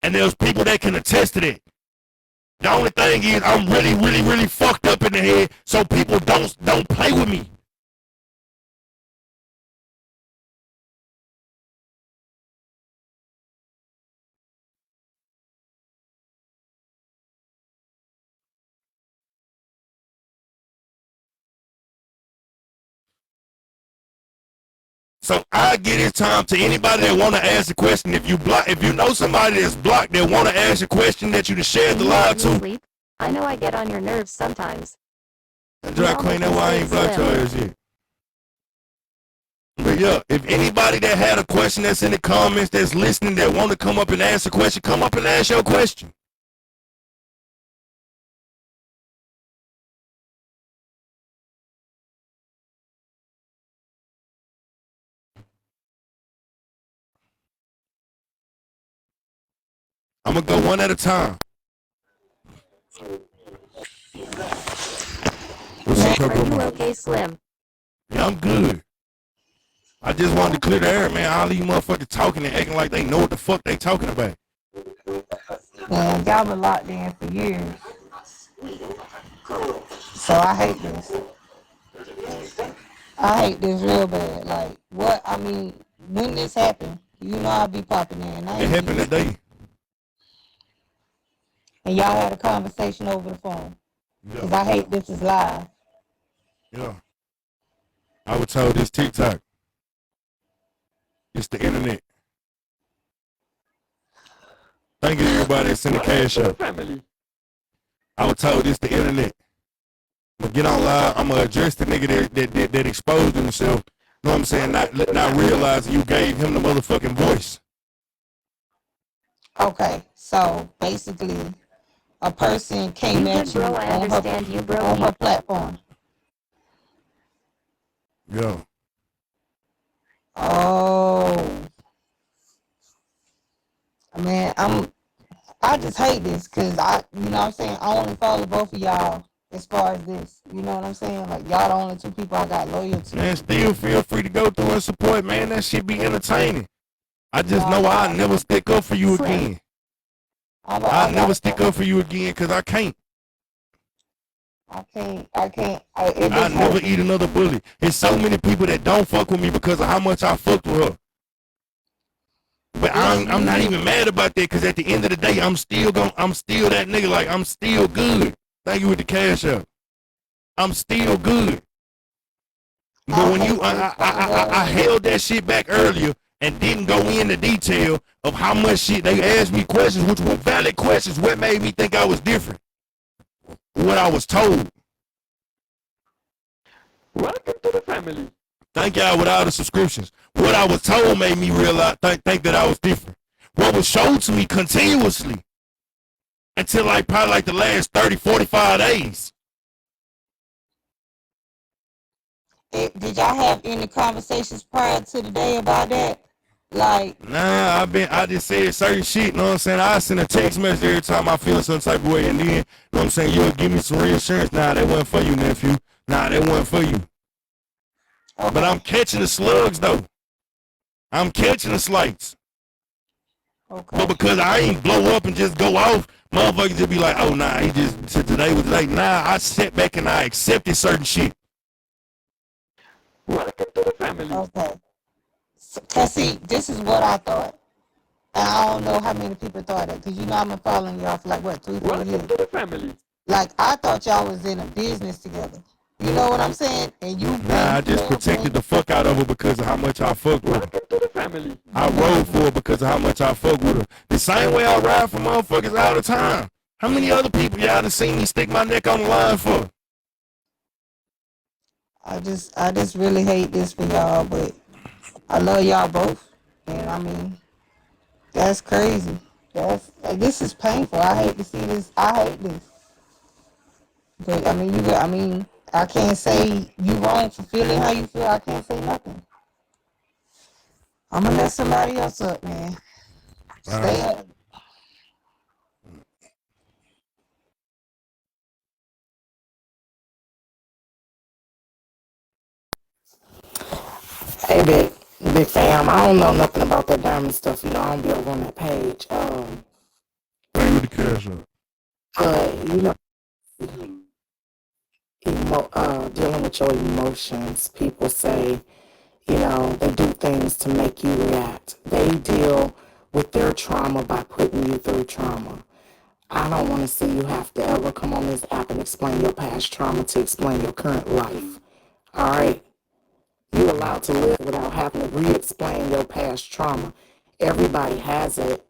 [SPEAKER 1] And there's people that can attest to that. The only thing is I'm really, really, really fucked up in the head, so people don't play with me. So I give this time to anybody that want to ask a question. If you know somebody that's blocked that want to ask a question that you to share the live to,
[SPEAKER 2] I know I get on your nerves sometimes.
[SPEAKER 1] Drag Queen, that's why I ain't blocked your ass yet. But yeah, if anybody that had a question that's in the comments that's listening that want to come up and ask a question, come up and ask your question. I'm gonna go one at a time. What's up,
[SPEAKER 2] Are
[SPEAKER 1] Coco?
[SPEAKER 2] you okay, Slim?
[SPEAKER 1] Yeah, I'm good. I just wanted to clear the air, man. All these motherfuckers talking and acting like they know what the fuck they talking about.
[SPEAKER 3] Man, y'all been locked in for years. So I hate this. I hate this real bad. Like, what? I mean, when this happened, you know I'll be popping in.
[SPEAKER 1] It happened today.
[SPEAKER 3] And y'all had a conversation over the phone. Because I hate this is live.
[SPEAKER 1] Yeah. I was told this TikTok. It's the internet. Thank you everybody that's in the cash up. I was told this the internet. I'm gonna get on live. I'm gonna address the nigga that exposed himself. You know what I'm saying? Not realizing you gave him the motherfucking voice.
[SPEAKER 3] Okay, so basically, a person came at you
[SPEAKER 2] Bro, I understand you, bro.
[SPEAKER 3] on her platform.
[SPEAKER 1] Yeah.
[SPEAKER 3] Oh, man, I just hate this because you know what I'm saying, I only follow both of y'all as far as this. You know what I'm saying? Like, y'all the only two people I got loyal to.
[SPEAKER 1] Man, still feel free to go through and support, man. That shit be entertaining. I just know I'll never stick up for you again. I'll never stick up for you again because I can't.
[SPEAKER 3] I can't.
[SPEAKER 1] I'll never eat another bullet. There's so many people that don't fuck with me because of how much I fucked with her. But I'm not even mad about that because at the end of the day, I'm still that nigga. Like, I'm still good. Thank you with the cash up. I'm still good. But when I held that shit back earlier and didn't go into detail of how much shit they asked me questions, which were valid questions, what made me think I was different? What I was told.
[SPEAKER 4] Welcome to the family.
[SPEAKER 1] Thank y'all with all the subscriptions. What I was told made me realize, think that I was different. What was showed to me continuously until probably the last 30, 45 days.
[SPEAKER 3] Did y'all have any conversations prior to today about that? Like,
[SPEAKER 1] nah, I just said certain shit, you know what I'm saying? I send a text message every time I feel some type of way, and then, you know what I'm saying, you'll give me some reassurance. Nah, that wasn't for you, nephew. Nah, that wasn't for you. Okay. But I'm catching the slugs, though. I'm catching the slights. Okay. But because I ain't blow up and just go off, motherfuckers just be like, oh, nah, today was like, nah, I sat back and I accepted certain shit.
[SPEAKER 4] Welcome to the family.
[SPEAKER 3] Okay. Cause see, this is what I thought. And I don't know how many people thought it. Because you know I've been following y'all for 3-4 years.
[SPEAKER 4] Welcome to the family.
[SPEAKER 3] Like, I thought y'all was in a business together. You know what I'm saying? And you
[SPEAKER 1] I just protected the fuck out of her because of how much I fuck with her.
[SPEAKER 4] Welcome to the family.
[SPEAKER 1] I rode for her because of how much I fuck with her. The same way I ride for motherfuckers all the time. How many other people y'all done seen me stick my neck on the line for?
[SPEAKER 3] I just really hate this for y'all, but I love y'all both. And I mean, that's crazy. This is painful. I hate to see this. I hate this. But I mean, I can't say you wrong for feeling how you feel. I can't say nothing. I'm gonna let somebody else up, man. Stay up.
[SPEAKER 5] Hey, big fam. I don't know nothing about that diamond stuff. You know, I don't be over on that page.
[SPEAKER 1] Bring with the cash up.
[SPEAKER 5] You know, dealing with your emotions. People say, you know, they do things to make you react. They deal with their trauma by putting you through trauma. I don't want to see you have to ever come on this app and explain your past trauma to explain your current life. All right? You're allowed to live without having to re-explain your past trauma. Everybody has it.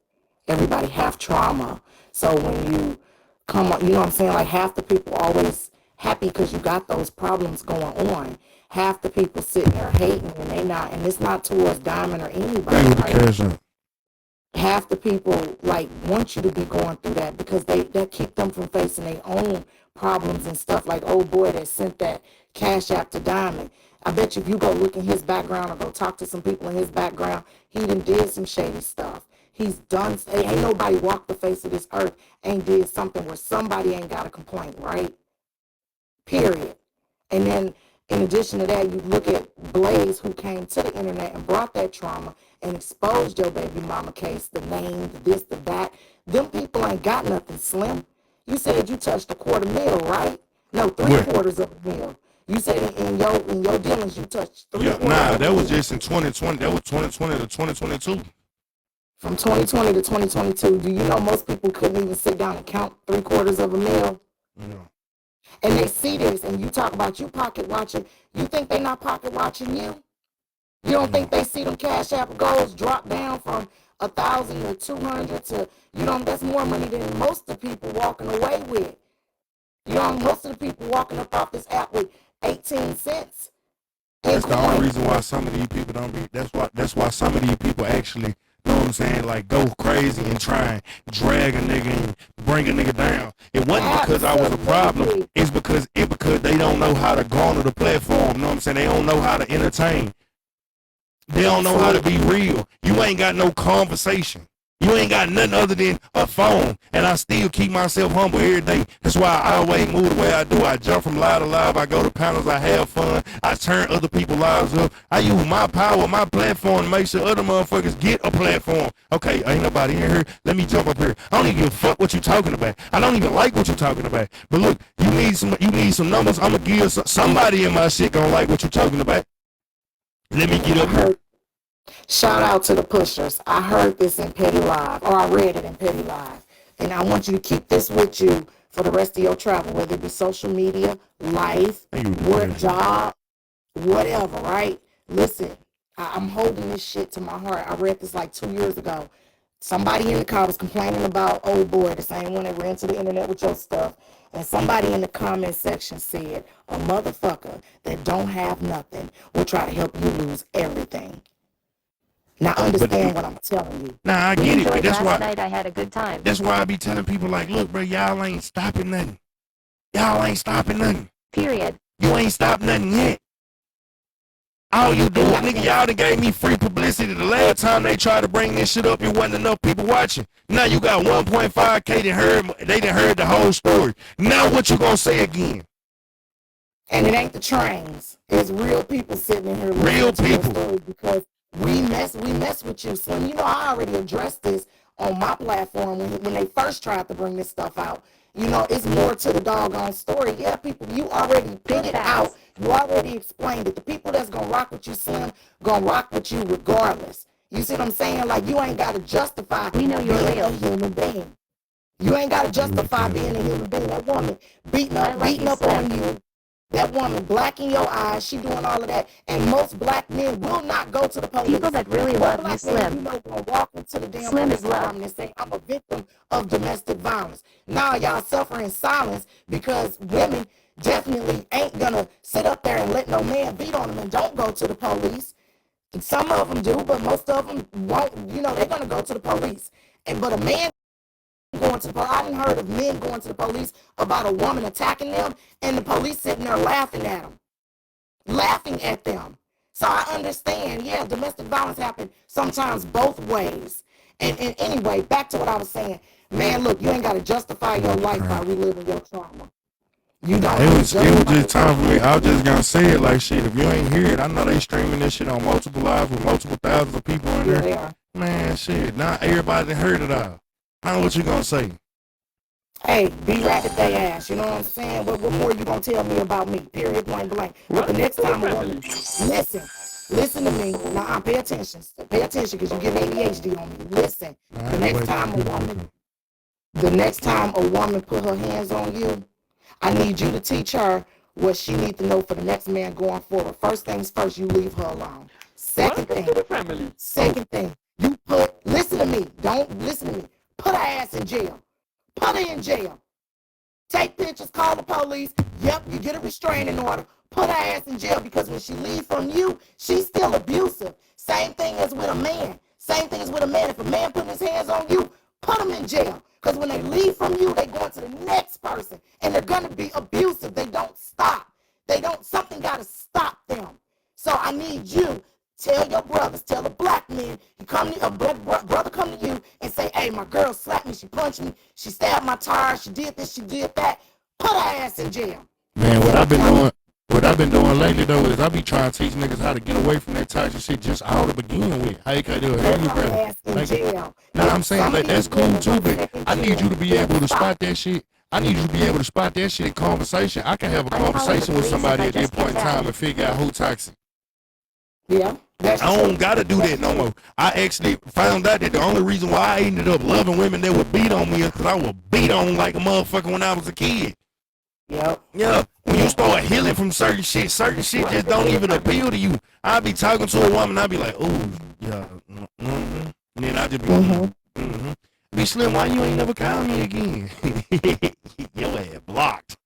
[SPEAKER 5] Everybody have trauma. So when you come on, you know what I'm saying? Like half the people always happy because you got those problems going on. Half the people sitting there hating and they not, and it's not towards Diamond or anybody,
[SPEAKER 1] Thank you for the
[SPEAKER 5] right?
[SPEAKER 1] cash out.
[SPEAKER 5] Half the people like want you to be going through that because that keep them from facing their own problems and stuff. Like old boy that sent that cash app to Diamond. I bet you if you go look in his background or go talk to some people in his background, he done did some shady stuff. He's done. Ain't nobody walked the face of this earth ain't did something where somebody ain't got a complaint, right? Period. And then in addition to that, you look at Blaze, who came to the internet and brought that trauma and exposed your baby mama case, the name, the this, the that. Them people ain't got nothing, Slim. You said you touched $250,000, right? No,
[SPEAKER 1] Where?
[SPEAKER 5] 3/4 of a mil. You said in your dealings you touched three
[SPEAKER 1] Yeah,
[SPEAKER 5] quarters.
[SPEAKER 1] nah,
[SPEAKER 5] of
[SPEAKER 1] that
[SPEAKER 5] a
[SPEAKER 1] was
[SPEAKER 5] mil.
[SPEAKER 1] just in 2020. That was 2020 to 2022.
[SPEAKER 5] From 2020 to 2022. Do you know most people couldn't even sit down and count 3/4 of a mil?
[SPEAKER 1] Yeah.
[SPEAKER 5] And they see this, and you talk about you pocket watching. You think they not pocket watching you? You don't think they see them cash app goals drop down from 1,000 to 200 to, you know, that's more money than most of the people walking away with. You know, most of the people walking up off this app with 18 cents.
[SPEAKER 1] That's the only reason why some of these people don't be. That's why some of these people actually, know what I'm saying, like go crazy and try and drag a nigga and bring a nigga down. It wasn't because I was a problem. It's because they don't know how to garner the platform. Know what I'm saying? They don't know how to entertain. They don't know how to be real. You ain't got no conversation. You ain't got nothing other than a phone, and I still keep myself humble every day. That's why I always move the way I do. I jump from live to live. I go to panels. I have fun. I turn other people's lives up. I use my power, my platform to make sure other motherfuckers get a platform. Okay, ain't nobody in here. Let me jump up here. I don't even give a fuck what you talking about. I don't even like what you talking about. But look, you need some numbers. I'm gonna give somebody in my shit gonna like what you talking about. Let me get up here.
[SPEAKER 5] Shout out to the pushers. I heard this in Petty Live, or I read it in Petty Live. And I want you to keep this with you for the rest of your travel, whether it be social media, life, work, job, whatever, right? Listen, I'm holding this shit to my heart. I read this like 2 years ago. Somebody in the car was complaining about old boy, the same one that ran to the internet with your stuff. And somebody in the comment section said, a motherfucker that don't have nothing will try to help you lose everything. Now understand what I'm telling you.
[SPEAKER 1] Nah, I get it, but that's
[SPEAKER 2] Last
[SPEAKER 1] why.
[SPEAKER 2] night I had a good time.
[SPEAKER 1] That's why I be telling people like, look, bro, y'all ain't stopping nothing. Y'all ain't stopping nothing.
[SPEAKER 2] Period.
[SPEAKER 1] You ain't stopped nothing yet. All you doing, nigga, y'all done gave me free publicity. The last time they tried to bring this shit up, it wasn't enough people watching. Now you got 1.5K they done heard the whole story. Now what you gonna say again?
[SPEAKER 5] And it ain't the trains. It's real people sitting in here
[SPEAKER 1] Real
[SPEAKER 5] listening to your
[SPEAKER 1] people.
[SPEAKER 5] story because we mess with you. So you know I already addressed this on my platform when they first tried to bring this stuff out. You know, it's more to the doggone story. Yeah, people, you already picked it out. You already explained it. The people that's gonna rock with you, Slim, gonna rock with you regardless. You see what I'm saying? Like you ain't gotta justify
[SPEAKER 2] We know you're
[SPEAKER 5] being
[SPEAKER 2] real.
[SPEAKER 5] a human being. You ain't gotta justify being a human being. That woman beating up on you. That woman black in your eyes, she doing all of that. And most black men will not go to the police.
[SPEAKER 2] People that really love you,
[SPEAKER 5] Men,
[SPEAKER 2] Slim.
[SPEAKER 5] you know, gonna walk into the damn
[SPEAKER 2] Slim
[SPEAKER 5] police
[SPEAKER 2] is love.
[SPEAKER 5] department and say, I'm a victim of domestic violence. Now y'all suffer in silence because women definitely ain't gonna sit up there and let no man beat on them and don't go to the police. And some of them do, but most of them won't. You know, they're gonna go to the police. But a man going to the police. I done heard of men going to the police about a woman attacking them, and the police sitting there laughing at them. So I understand, yeah, domestic violence happens sometimes both ways. And anyway, back to what I was saying. Man, look, you ain't got to justify your life by reliving your trauma. You don't.
[SPEAKER 1] It was just time for me. I was just gonna say it like shit. If you ain't hear it, I know they streaming this shit on multiple lives with multiple thousands of people in there.
[SPEAKER 5] Yeah.
[SPEAKER 1] Man, shit. Not everybody done heard it all. Now what you gonna say?
[SPEAKER 5] Hey, be right at their ass. You know what I'm saying? What more you gonna tell me about me? Period, point blank. But the next time a woman, listen to me. Now, pay attention. Pay attention because you get ADHD on me. Listen. The next time a woman put her hands on you, I need you to teach her what she needs to know for the next man going forward. First things first, you leave her alone. Second thing, you listen to me. Don't listen to me. Put her ass in jail. Put her in jail. Take pictures, call the police. Yep, you get a restraining order. Put her ass in jail because when she leaves from you, she's still abusive. Same thing as with a man. Same thing as with a man. If a man putting his hands on you, put him in jail. Because when they leave from you, they go into the next person. And they're going to be abusive. They don't stop. Something got to stop them. So I need you, tell your brothers, tell the black men, you come to, brother come to you and say, hey, my girl slapped me, she punched me, she stabbed my tire, she did this, she did that. Put her ass in jail.
[SPEAKER 1] Man, what I've been doing lately though is I be trying to teach niggas how to get away from that type of shit just all to begin with. How you can do it?
[SPEAKER 5] Put her ass in jail.
[SPEAKER 1] Nah, I'm saying like that's cool too, but I need you to be able to spot that shit. I need you to be able to spot that shit in conversation. I can have a conversation with somebody at that point in time and figure out who toxic.
[SPEAKER 5] Yeah.
[SPEAKER 1] I don't gotta do that no more. I actually found out that the only reason why I ended up loving women that would beat on me is because I would beat on like a motherfucker when I was a kid.
[SPEAKER 5] Yep.
[SPEAKER 1] Yeah. When you start healing from certain shit just don't even appeal to you. I be talking to a woman, I be like, oh, yeah. And then I just be, Be Slim, why you ain't never called me again? Your ass blocked.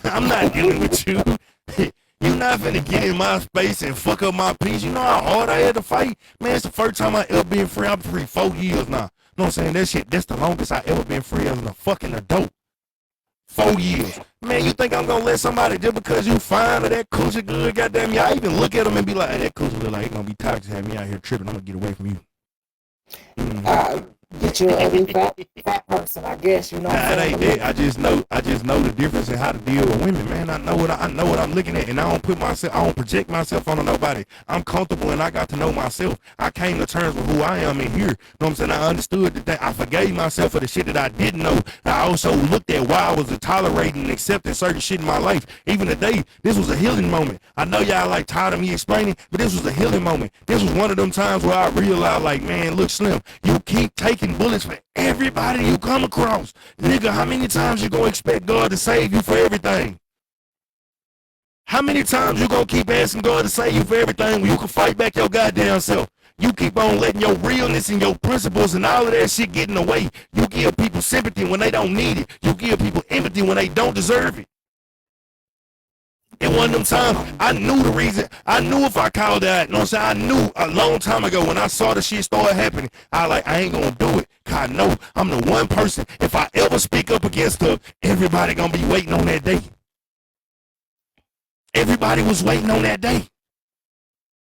[SPEAKER 1] I'm not dealing with you. You not finna get in my space and fuck up my peace. You know how hard I had to fight? Man, it's the first time I ever been free. I'm free 4 years now. You know what I'm saying? That shit, that's the longest I ever been free as a fucking adult. 4 years. Man, you think I'm gonna let somebody just because you fine or that coochie good, goddamn, y'all even look at them and be like, hey, that coochie look like he gonna be toxic, have me out here tripping, I'm gonna get away from you.
[SPEAKER 5] Get you a fat person, I guess, you know.
[SPEAKER 1] Nah, it ain't that. I just know the difference in how to deal with women, man. I know what I'm looking at, and I don't project myself onto nobody. I'm comfortable and I got to know myself. I came to terms with who I am in here. You know what I'm saying? I understood that I forgave myself for the shit that I didn't know. I also looked at why I was tolerating and accepting certain shit in my life. Even today, this was a healing moment. I know y'all like tired of me explaining, but this was a healing moment. This was one of them times where I realized, like, man, look, Slim, you keep taking bullets for everybody you come across. Nigga, how many times you gonna expect God to save you for everything? How many times you gonna keep asking God to save you for everything when you can fight back your goddamn self? You keep on letting your realness and your principles and all of that shit get in the way. You give people sympathy when they don't need it. You give people empathy when they don't deserve it. And one of them times, I knew the reason. I knew if I called that, you know what I'm saying? I knew a long time ago when I saw the shit start happening, I ain't gonna do it. Cause I know I'm the one person, if I ever speak up against stuff, everybody gonna be waiting on that day. Everybody was waiting on that day.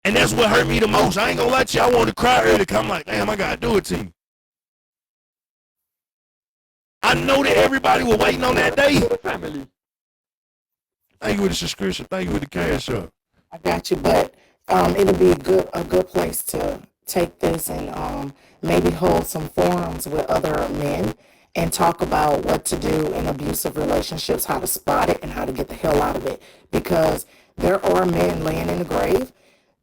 [SPEAKER 1] And that's what hurt me the most. I ain't gonna lie to you. I wanted to cry early because I'm like, damn, I gotta do it to you. I know that everybody was waiting on that day.
[SPEAKER 4] Family.
[SPEAKER 1] Thank you with the subscription. Thank you with the cash up.
[SPEAKER 5] I got you, but it'll be a good place to take this and maybe hold some forums with other men and talk about what to do in abusive relationships, how to spot it, and how to get the hell out of it. Because there are men laying in the grave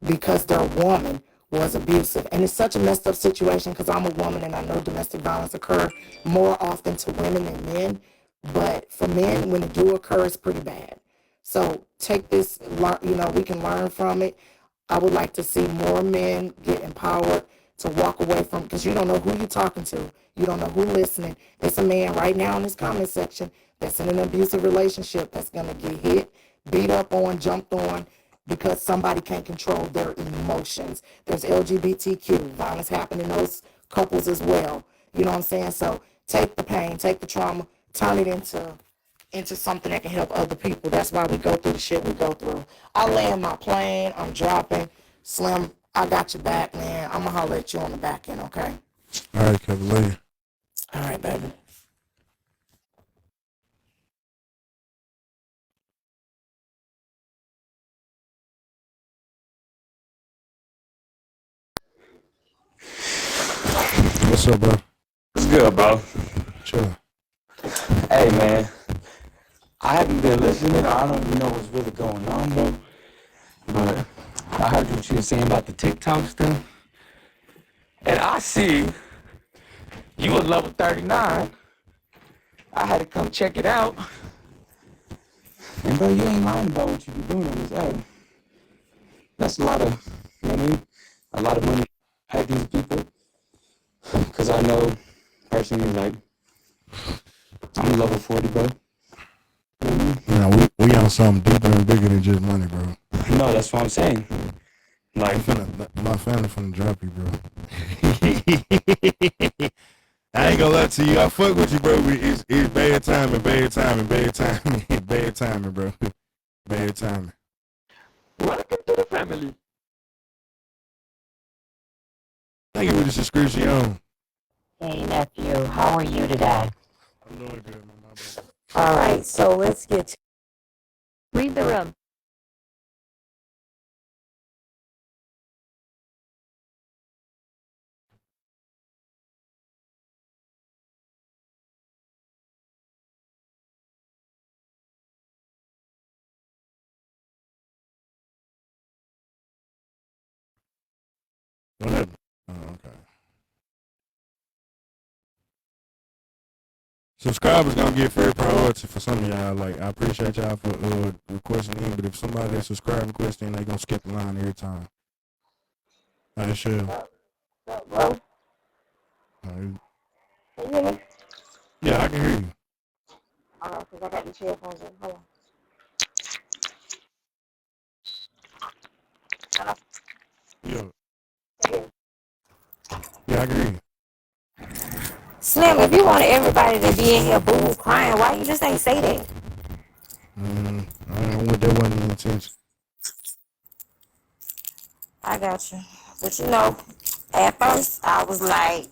[SPEAKER 5] because their woman was abusive. And it's such a messed up situation because I'm a woman and I know domestic violence occurs more often to women than men. But for men, when it do occur, it's pretty bad. So take this, we can learn from it. I would like to see more men get empowered to walk away from, because you don't know who you're talking to. You don't know who's listening. There's a man right now in this comment section that's in an abusive relationship that's going to get hit, beat up on, jumped on, because somebody can't control their emotions. There's LGBTQ violence happening in those couples as well. You know what I'm saying? So take the pain, take the trauma, turn it into something that can help other people. That's why we go through the shit we go through. I land my plane. I'm dropping. Slim, I got your back, man. I'm going to holler at you on the back end, okay?
[SPEAKER 1] All right, Cavalier.
[SPEAKER 5] All right, baby.
[SPEAKER 1] What's up, bro?
[SPEAKER 6] What's good, bro?
[SPEAKER 1] Sure.
[SPEAKER 6] Hey, man. I haven't been listening. I don't even know what's really going on, bro. But I heard what you were saying about the TikTok stuff. And I see you was level 39. I had to come check it out. And, bro, you ain't lying about what you be doing on this app. That's a lot of, you know what I mean? A lot of money at these people. Because I know, personally, like, I'm level 40, bro.
[SPEAKER 1] we on something deeper and bigger than just money, bro.
[SPEAKER 6] No, that's what I'm saying. Like,
[SPEAKER 1] My family finna drop you, bro. I ain't gonna lie to you. I fuck with you, bro. But it's bad timing, bad timing, bad timing, bad timing, bro. Bad timing.
[SPEAKER 4] Welcome to the family.
[SPEAKER 1] Thank you for the subscription.
[SPEAKER 7] Hey nephew, how are you today?
[SPEAKER 1] I'm doing good, man. My bad.
[SPEAKER 7] All right, so let's get to
[SPEAKER 2] Read the room.
[SPEAKER 1] What happened? Oh, okay. Subscribers gonna get fair priority for some of y'all. Like, I appreciate y'all for requesting in, but if somebody that subscribe and question, they gonna skip the line every time. I sure.
[SPEAKER 7] bro.
[SPEAKER 1] Alright.
[SPEAKER 7] Can you hear me?
[SPEAKER 1] Yeah, I can hear you.
[SPEAKER 7] Hold on, because I got these headphones in. Hold on.
[SPEAKER 1] Yeah. Yeah, I can hear you.
[SPEAKER 7] Slim, if you wanted everybody to be in here boo crying, why you just ain't say that?
[SPEAKER 1] I don't know what that wasn't the intention.
[SPEAKER 7] I got you. But you know, at first I was like,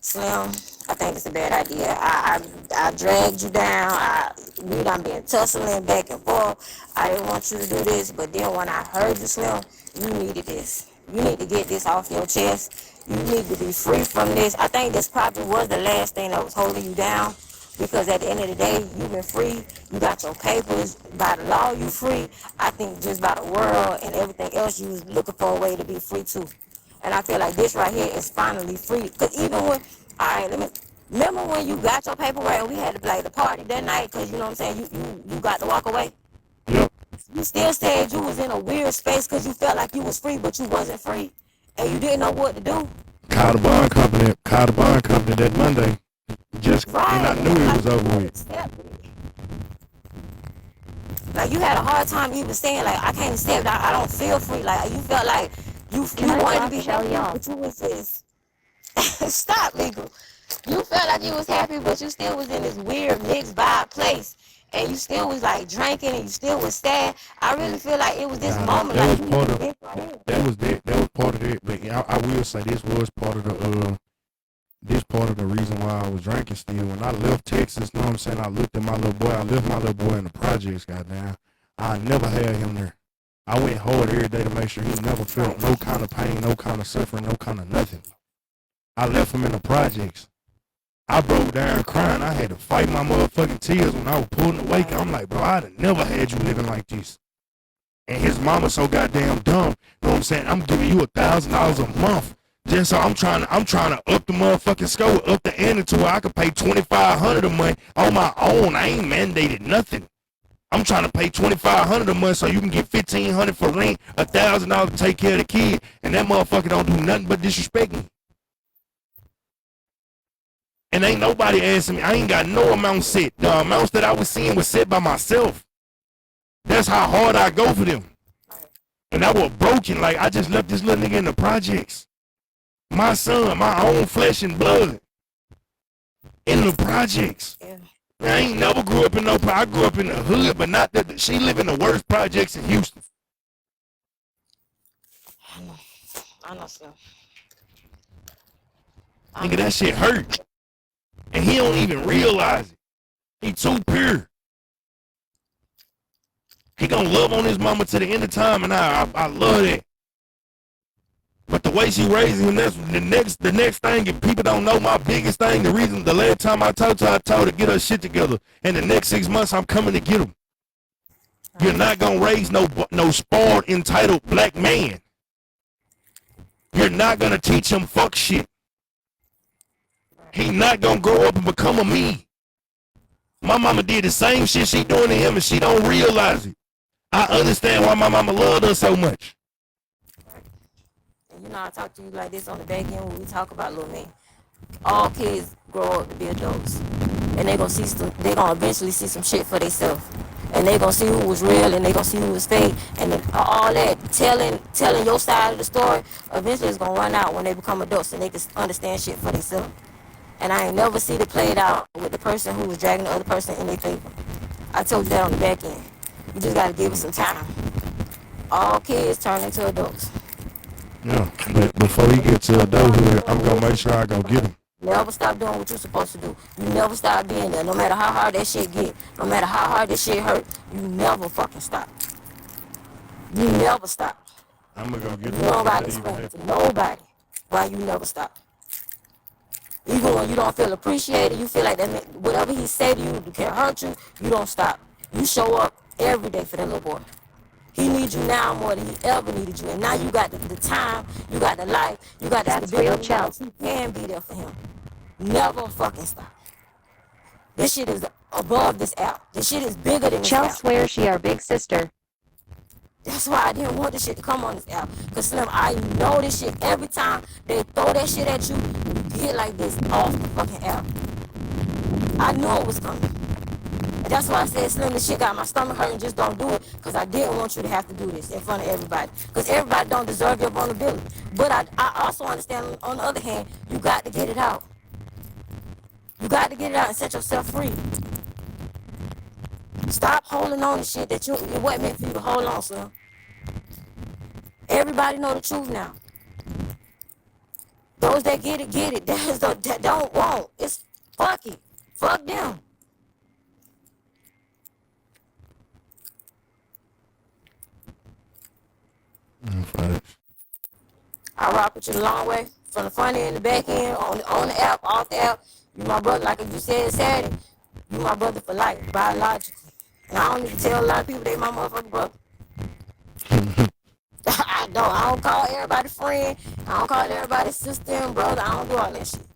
[SPEAKER 7] Slim, I think it's a bad idea. I dragged you down. We done been tussling back and forth. I didn't want you to do this, but then when I heard you, Slim, you needed this. You need to get this off your chest. You need to be free from this. I think this probably was the last thing that was holding you down, because at the end of the day, you've been free. You got your papers. By the law, you free. I think just by the world and everything else, you was looking for a way to be free too. And I feel like this right here is finally free. Because even when, all right, remember when you got your paperwork and we had to play the party that night, because you know what I'm saying, you got to walk away?
[SPEAKER 1] Yep.
[SPEAKER 7] You still said you was in a weird space because you felt like you was free, but you wasn't free. And you didn't know what to do.
[SPEAKER 1] Called the bond company that Monday. Just, and I knew it was over with.
[SPEAKER 7] Like, you had a hard time even saying, like, I can't accept, I don't feel free. Like, you felt like you wanted to be happy, but you was just, stop, legal. You felt like you was happy, but you still was in this weird mixed vibe place. And you still was, like, drinking, and you still was sad. I really feel like it was this moment.
[SPEAKER 1] That
[SPEAKER 7] like,
[SPEAKER 1] was part of that was part of it. But I will say this was part of the reason why I was drinking still. When I left Texas, you know what I'm saying, I looked at my little boy. I left my little boy in the projects, goddamn. I never had him there. I went hard every day to make sure he never felt no kind of pain, no kind of suffering, no kind of nothing. I left him in the projects. I broke down crying. I had to fight my motherfucking tears when I was pulling away. I'm like, bro, I'd have never had you living like this. And his mama so goddamn dumb. You know what I'm saying? I'm giving you $1,000 a month. Just so I'm trying to up the motherfucking score, up the ante to where I could pay $2,500 a month on my own. I ain't mandated nothing. I'm trying to pay $2,500 a month so you can get $1,500 for rent, $1,000 to take care of the kid, and that motherfucker don't do nothing but disrespect me. And ain't nobody asking me. I ain't got no amount set. The amounts that I was seeing was set by myself. That's how hard I go for them. And I was broken. Like, I just left this little nigga in the projects. My son, my own flesh and blood. In the projects. I ain't never grew up in no I grew up in the hood, but not that she live in the worst projects in Houston.
[SPEAKER 7] I know, so.
[SPEAKER 1] Nigga, that shit hurt. And he don't even realize it. He too pure. He gonna love on his mama to the end of time, and I love that. But the way she raised him, that's the next thing. If people don't know, my biggest thing, the last time I talked to her, I told her to get her shit together. And the next 6 months, I'm coming to get him. You're not gonna raise no spoiled, entitled black man. You're not gonna teach him fuck shit. He not gonna grow up and become a me. My mama did the same shit she doing to him, and she don't realize it. I understand why my mama loved her so much.
[SPEAKER 7] You know, I talk to you like this on the back end when we talk about little man. All kids grow up to be adults, and they gonna eventually see some shit for themselves. and they gonna see who was real, and they gonna see who was fake, and all that telling your side of the story. Eventually, it's gonna run out when they become adults and they can understand shit for themselves. And I ain't never seen it played out with the person who was dragging the other person in their favor. I told you that on the back end. You just gotta give it some time. All kids turn into adults.
[SPEAKER 1] Yeah, but before he gets to adulthood, I'm gonna make sure I go get him.
[SPEAKER 7] Never stop doing what you're supposed to do. You never stop being there. No matter how hard that shit get, no matter how hard that shit hurt, you never fucking stop. You never stop.
[SPEAKER 1] I'm gonna go get him.
[SPEAKER 7] Nobody explain to nobody why you never stop. Even when you don't feel appreciated, you feel like that whatever he say to you can hurt you, you don't stop. You show up every day for that little boy. He needs you now more than he ever needed you. And now you got the time, you got the life, you got the
[SPEAKER 2] That's
[SPEAKER 7] stability.
[SPEAKER 2] real, child.
[SPEAKER 7] You can be there for him. Never fucking stop. This shit is above this app. This shit is bigger than this
[SPEAKER 2] Chell
[SPEAKER 7] app.
[SPEAKER 2] swears she our big sister.
[SPEAKER 7] That's why I didn't want this shit to come on this app. Cause Slim, I know this shit. Every time they throw that shit at you, you get like this off the fucking app. I knew it was coming. And that's why I said, Slim, this shit got my stomach hurting. Just don't do it. Cause I didn't want you to have to do this in front of everybody. Cause everybody don't deserve your vulnerability. But I also understand, on the other hand, you got to get it out. You got to get it out and set yourself free. Stop holding on to shit that it wasn't meant for you to hold on, son. Everybody know the truth now. Those that get it, get it. Those that don't want, it's fuck it. Fuck them. I rock with you the long way, from the front end, the back end, on the app, off the app. You my brother, like you said Saturday. You my brother for life, biologically. And I don't need to tell a lot of people they my motherfucking brother. I don't call everybody friend. I don't call everybody sister and brother. I don't do all that shit.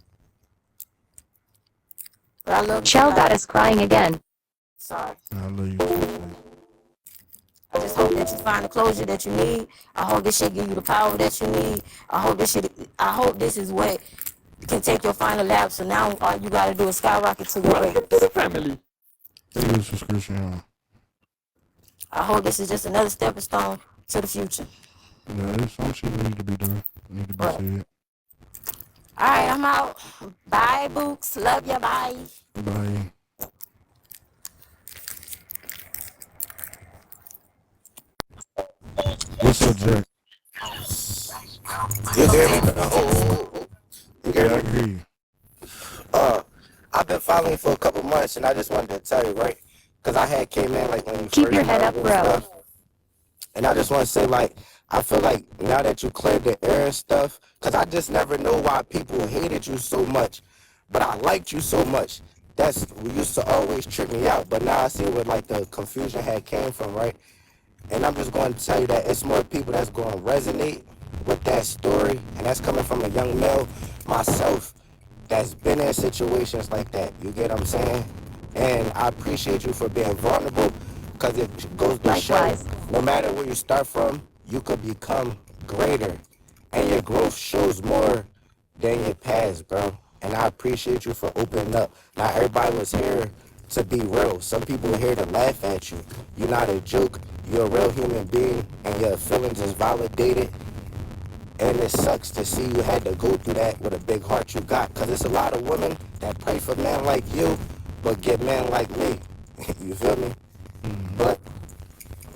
[SPEAKER 7] But I love you.
[SPEAKER 2] Chell got us crying again.
[SPEAKER 7] Sorry.
[SPEAKER 1] I love you.
[SPEAKER 7] I just hope that you find the closure that you need. I hope this shit give you the power that you need. I hope this is what can take your final lap. So now all you gotta do is skyrocket to your
[SPEAKER 4] Welcome
[SPEAKER 7] rate.
[SPEAKER 4] to the family.
[SPEAKER 1] Take your subscription.
[SPEAKER 7] I hope this is just another stepping stone to the future.
[SPEAKER 1] Yeah, there's some shit that need to be done. Need to be said.
[SPEAKER 7] Alright, I'm out. Bye, Books. Love ya. Bye.
[SPEAKER 1] Bye. What's up, Jack?
[SPEAKER 8] You hear me? Oh. You hear
[SPEAKER 1] Yeah, I
[SPEAKER 8] me?
[SPEAKER 1] hear you.
[SPEAKER 8] I've been following you for a couple months, and I just wanted to tell you, right? Because I had came in like when you
[SPEAKER 2] Keep
[SPEAKER 8] first
[SPEAKER 2] your head
[SPEAKER 8] started
[SPEAKER 2] up,
[SPEAKER 8] and
[SPEAKER 2] bro.
[SPEAKER 8] stuff. And I just want to say, like, I feel like now that you cleared the air and stuff, because I just never know why people hated you so much, but I liked you so much. That's what used to always trip me out. But now I see where like the confusion had came from, right? And I'm just going to tell you that it's more people that's going to resonate with that story, and that's coming from a young male, myself, that's been in situations like that. You get what I'm saying? And I appreciate you for being vulnerable, because it goes to show,
[SPEAKER 2] Likewise.
[SPEAKER 8] no matter where you start from, you could become greater, and your growth shows more than your past, bro. And I appreciate you for opening up. Not everybody was here to be real. Some people are here to laugh at you. You're not a joke. You're a real human being, and your feelings is validated. And it sucks to see you had to go through that with a big heart you got. Because it's a lot of women that pray for men like you, but get men like me. You feel me? But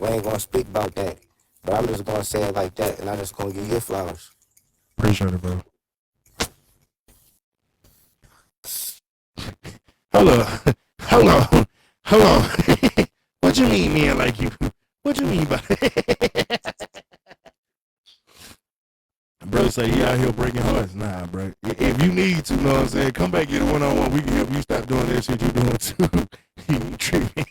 [SPEAKER 8] we ain't going to speak about that. But I'm just going to say it like that, and I'm just going to give you your flowers.
[SPEAKER 1] Appreciate it, bro. Hold on. Hold on. Hold on. What you mean, man, like you? What you mean by Bro say you out here breaking hearts. Nah, bro. If you need to, know what I'm saying, come back, get a one-on-one. We can help you stop doing that shit you doing too. You tripping.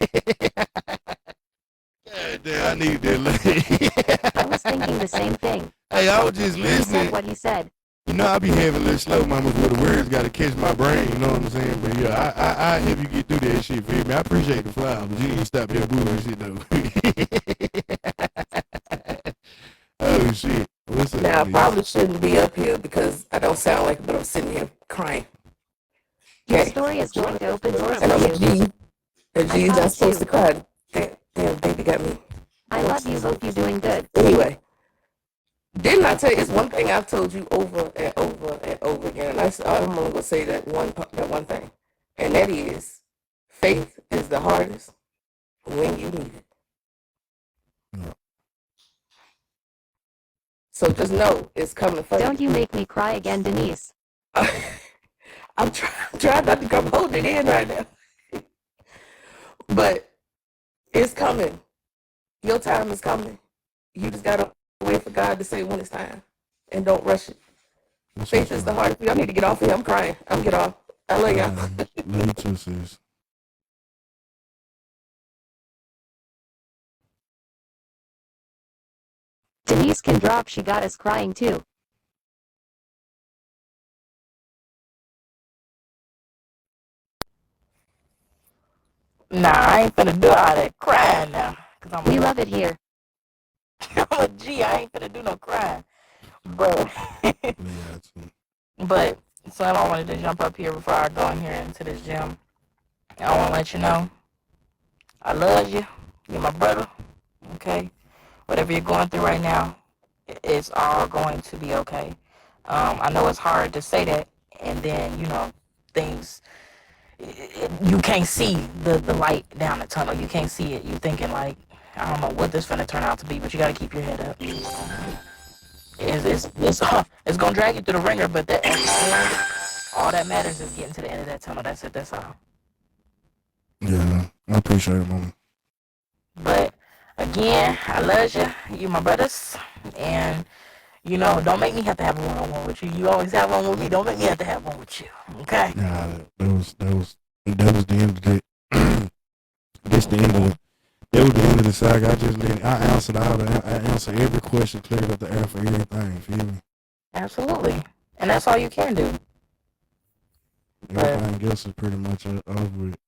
[SPEAKER 1] God damn, I need that.
[SPEAKER 2] I was thinking the same thing.
[SPEAKER 1] Hey, I was just
[SPEAKER 2] He
[SPEAKER 1] listening.
[SPEAKER 2] said what he said.
[SPEAKER 1] You know, I be having little slow moments where the words got to catch my brain, you know what I'm saying? But yeah, I help you get through that shit, feel me? I appreciate the flower, but you need to stop that bullshit, though. Oh, shit. What's up,
[SPEAKER 9] Now, I
[SPEAKER 1] dude?
[SPEAKER 9] probably shouldn't be up here because I don't sound like it, but I'm sitting here crying.
[SPEAKER 2] Your
[SPEAKER 9] Okay.
[SPEAKER 2] story is going to open doors
[SPEAKER 9] And I'm
[SPEAKER 2] for
[SPEAKER 9] a
[SPEAKER 2] you.
[SPEAKER 9] G. A G
[SPEAKER 2] I
[SPEAKER 9] is
[SPEAKER 2] thought
[SPEAKER 9] not supposed
[SPEAKER 2] too.
[SPEAKER 9] to cry. Okay. Damn, baby got me.
[SPEAKER 2] I love you. Hope you're doing good.
[SPEAKER 9] Anyway, didn't I tell you? It's one thing I've told you over and over and over again, and I'm only gonna say that one thing, and that is, faith is the hardest when you need it.
[SPEAKER 1] Yeah.
[SPEAKER 9] So just know it's coming for
[SPEAKER 2] Don't you make me cry again, Denise.
[SPEAKER 9] I'm trying not to come holding it in right now, but it's coming. Your time is coming. You just gotta wait for God to say when it's time, and don't rush it. Faith is the hardest thing. I need to get off here. I'm crying. I'm get off. I love y'all.
[SPEAKER 1] Love you too, sis.
[SPEAKER 2] Denise can drop. She got us crying too.
[SPEAKER 5] Nah, I ain't finna do all that crying now. Cause
[SPEAKER 2] We love it here.
[SPEAKER 5] I'm a G. I ain't finna do no crying. But,
[SPEAKER 1] Yeah, too.
[SPEAKER 5] but, so I wanted to jump up here before I go in here into this gym. I want to let you know, I love you. You're my brother. Okay? Whatever you're going through right now, it's all going to be okay. I know it's hard to say that, and then, you know, things, you can't see the light down the tunnel. You can't see it. You're thinking like, I don't know what this finna turn out to be, but you gotta keep your head up. It's gonna drag you through the ringer, but that, all that matters is getting to the end of that tunnel. That's it. That's all.
[SPEAKER 1] Yeah, I appreciate it, mama.
[SPEAKER 5] But again, I love you. You my brothers, and you know, don't make me have to have a one-on-one with you. You always have one with me. Don't make me have to have one with you. Okay?
[SPEAKER 1] Nah, that was the end of it. That's the end of it. That was the end of the saga. I answered I answered every question, cleared up the air for everything. Feel me?
[SPEAKER 5] Absolutely, and that's all you can do.
[SPEAKER 1] Everything else is pretty much over it.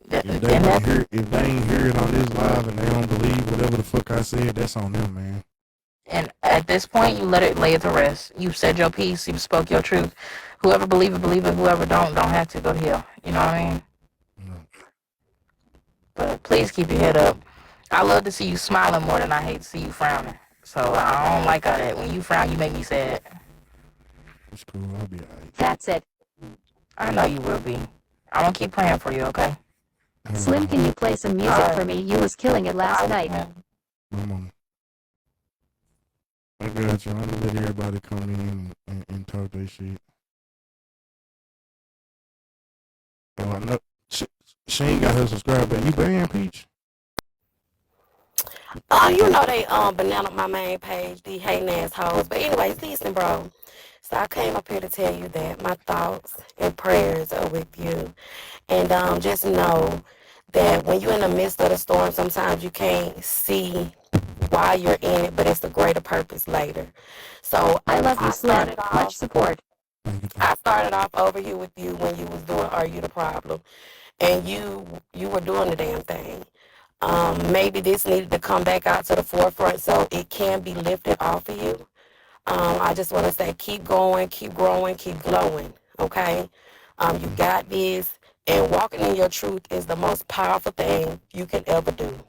[SPEAKER 5] And
[SPEAKER 1] If they ain't hear it on this live and they don't believe whatever the fuck I said, that's on them, man.
[SPEAKER 5] And at this point, you let it lay it to rest. You said your piece. You spoke your truth. Whoever believe it, believe it. Whoever don't have to go to hell. You know what I mean? But please keep your head up. I love to see you smiling more than I hate to see you frowning. So I don't like how that when you frown, you make me sad.
[SPEAKER 1] It's cool. I'll be alright.
[SPEAKER 2] That's it.
[SPEAKER 5] I know you will be. I'm gonna keep praying for you, okay?
[SPEAKER 2] Slim, can you play some music for me? You was killing it last night.
[SPEAKER 1] My mama. I got you. I'm gonna let everybody come in and talk their shit. Oh, I know. She ain't got her subscribe button. You banned, Peach?
[SPEAKER 7] You know they banana my main page, the hating assholes. But anyways, listen, bro. So I came up here to tell you that my thoughts and prayers are with you. And just know that when you're in the midst of the storm, sometimes you can't see why you're in it, but it's a greater purpose later. So
[SPEAKER 2] I love you, Slim. Much support.
[SPEAKER 7] I started off over here with you when you was doing Are You the Problem? And you were doing the damn thing. Maybe this needed to come back out to the forefront so it can be lifted off of you. I just want to say keep going, keep growing, keep glowing, okay? You got this, and walking in your truth is the most powerful thing you can ever do.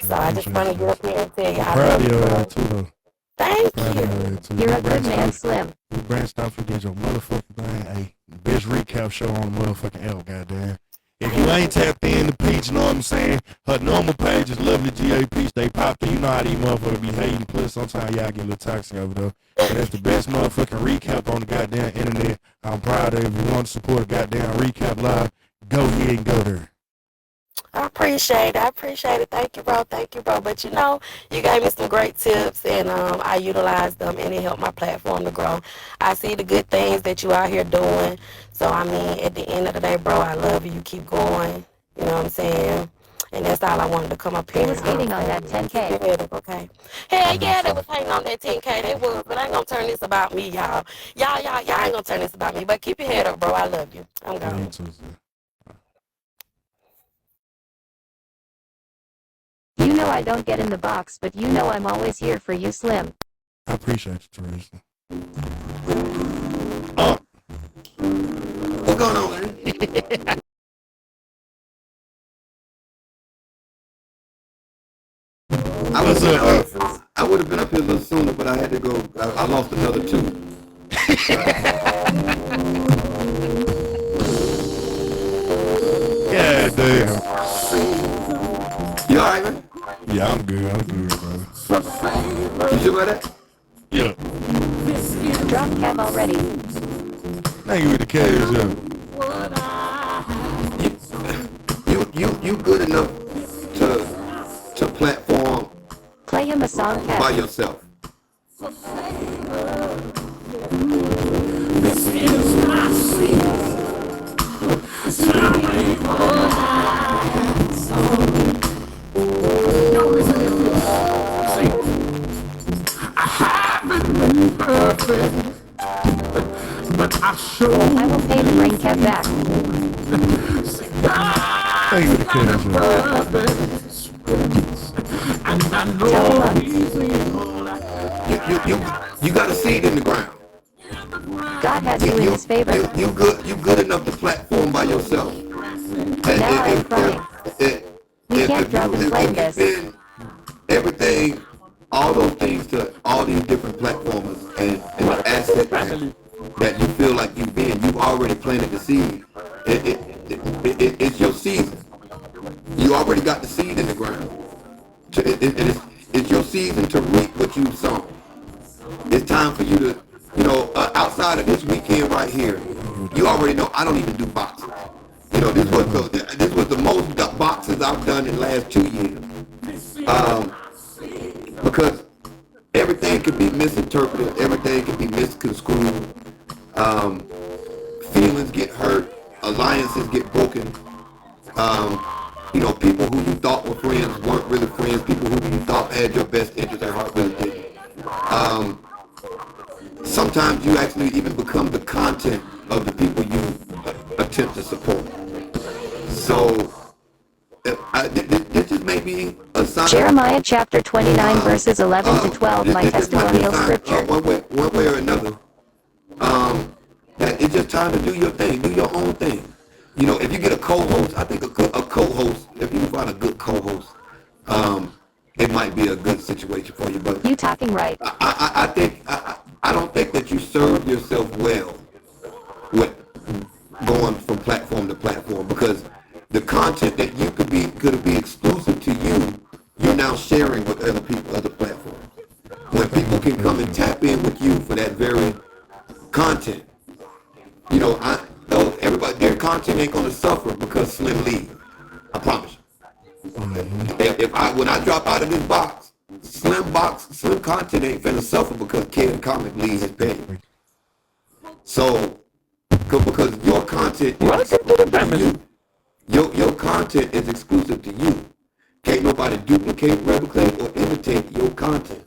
[SPEAKER 7] So I just want to get up here and tell you, I
[SPEAKER 1] proud
[SPEAKER 7] love
[SPEAKER 1] of
[SPEAKER 7] you,
[SPEAKER 1] your
[SPEAKER 7] bro.
[SPEAKER 1] ass too, though.
[SPEAKER 7] Thank
[SPEAKER 1] Proud of your
[SPEAKER 7] you.
[SPEAKER 1] ass too.
[SPEAKER 2] You're a good man, Slim.
[SPEAKER 1] You branched off. You did your motherfucking thing. Hey, best recap show on the motherfucking L, goddamn. If you ain't tapped in the Peach, you know what I'm saying? Her normal page is Lovely G.A. Peach. They popped in. You know how these motherfuckers be hating. Plus, sometimes y'all get a little toxic over there. But that's the best motherfucking recap on the goddamn internet. I'm proud of it. If you want to support a goddamn recap live, go ahead and go there.
[SPEAKER 7] I appreciate it. I appreciate it. Thank you, bro. Thank you, bro. But you know, you gave me some great tips, and I utilized them, and it helped my platform to grow. I see the good things that you out here doing. So, I mean, at the end of the day, bro, I love you. You keep going. You know what I'm saying? And that's all I wanted to come up here.
[SPEAKER 2] They was hating on that 10K.
[SPEAKER 7] Keep your head up, okay? Hell yeah, they was hating on that 10K. They was, but I ain't gonna turn this about me, y'all. Y'all ain't gonna turn this about me. But keep your head up, bro. I love you. I'm gone.
[SPEAKER 2] You know I don't get in the box, but you know I'm always here for you, Slim.
[SPEAKER 1] I appreciate you, Teresa.
[SPEAKER 9] What's going on, man?
[SPEAKER 10] would have been up here a little sooner, but I had to go. I lost another 2.
[SPEAKER 1] Yeah, damn.
[SPEAKER 10] You alright, man?
[SPEAKER 1] Yeah, I'm good, brother.
[SPEAKER 10] You sure about that?
[SPEAKER 1] Yeah.
[SPEAKER 2] Drop Kev already.
[SPEAKER 1] Thank you with the cash up.
[SPEAKER 10] You good enough to platform
[SPEAKER 2] Play him a song,
[SPEAKER 10] by
[SPEAKER 2] Kev.
[SPEAKER 10] yourself.
[SPEAKER 2] I will pay to bring Kev back.
[SPEAKER 1] Thank you with the cash up.
[SPEAKER 10] You got a seed in the ground.
[SPEAKER 2] God has you in his favor.
[SPEAKER 10] You good enough to platform by yourself.
[SPEAKER 2] Now I am crying. We can't drop and play this.
[SPEAKER 10] Everything, all those things to all these different platformers and the asset that you feel like you've already planted the seed. It's your season. You already got the seed in the ground. It's your season to reap what you've sown. It's time for you to, outside of this weekend right here, you already know I don't even do boxing. This was the most boxes I've done in the last 2 years. Because everything can be misinterpreted, everything can be misconstrued. Feelings get hurt, alliances get broken. People who you thought were friends weren't really friends. People who you thought had your best interest at heart really didn't. Sometimes you actually even become the content of the people you attempt to support. So, this just may be a sign.
[SPEAKER 2] Jeremiah chapter 29 verses 11 to 12, my testimonial scripture.
[SPEAKER 10] One way or another, that it's just time to do your thing, do your own thing. If you get a co-host, I think a co-host, if you find a good co-host, it might be a good situation for you. But
[SPEAKER 2] you talking right?
[SPEAKER 10] I don't think that you serve yourself well with going from platform to platform, because the content that you could be exclusive to you, you're now sharing with other people, other platforms. When people can come and tap in with you for that very content, everybody, their content ain't gonna suffer because Slim leaves. I promise you. When I drop out of this box, Slim content ain't finna suffer because Ken Comic leaves his page. So, because your content is exclusive to you. Your content is exclusive to you. Can't nobody duplicate, replicate, or imitate your content.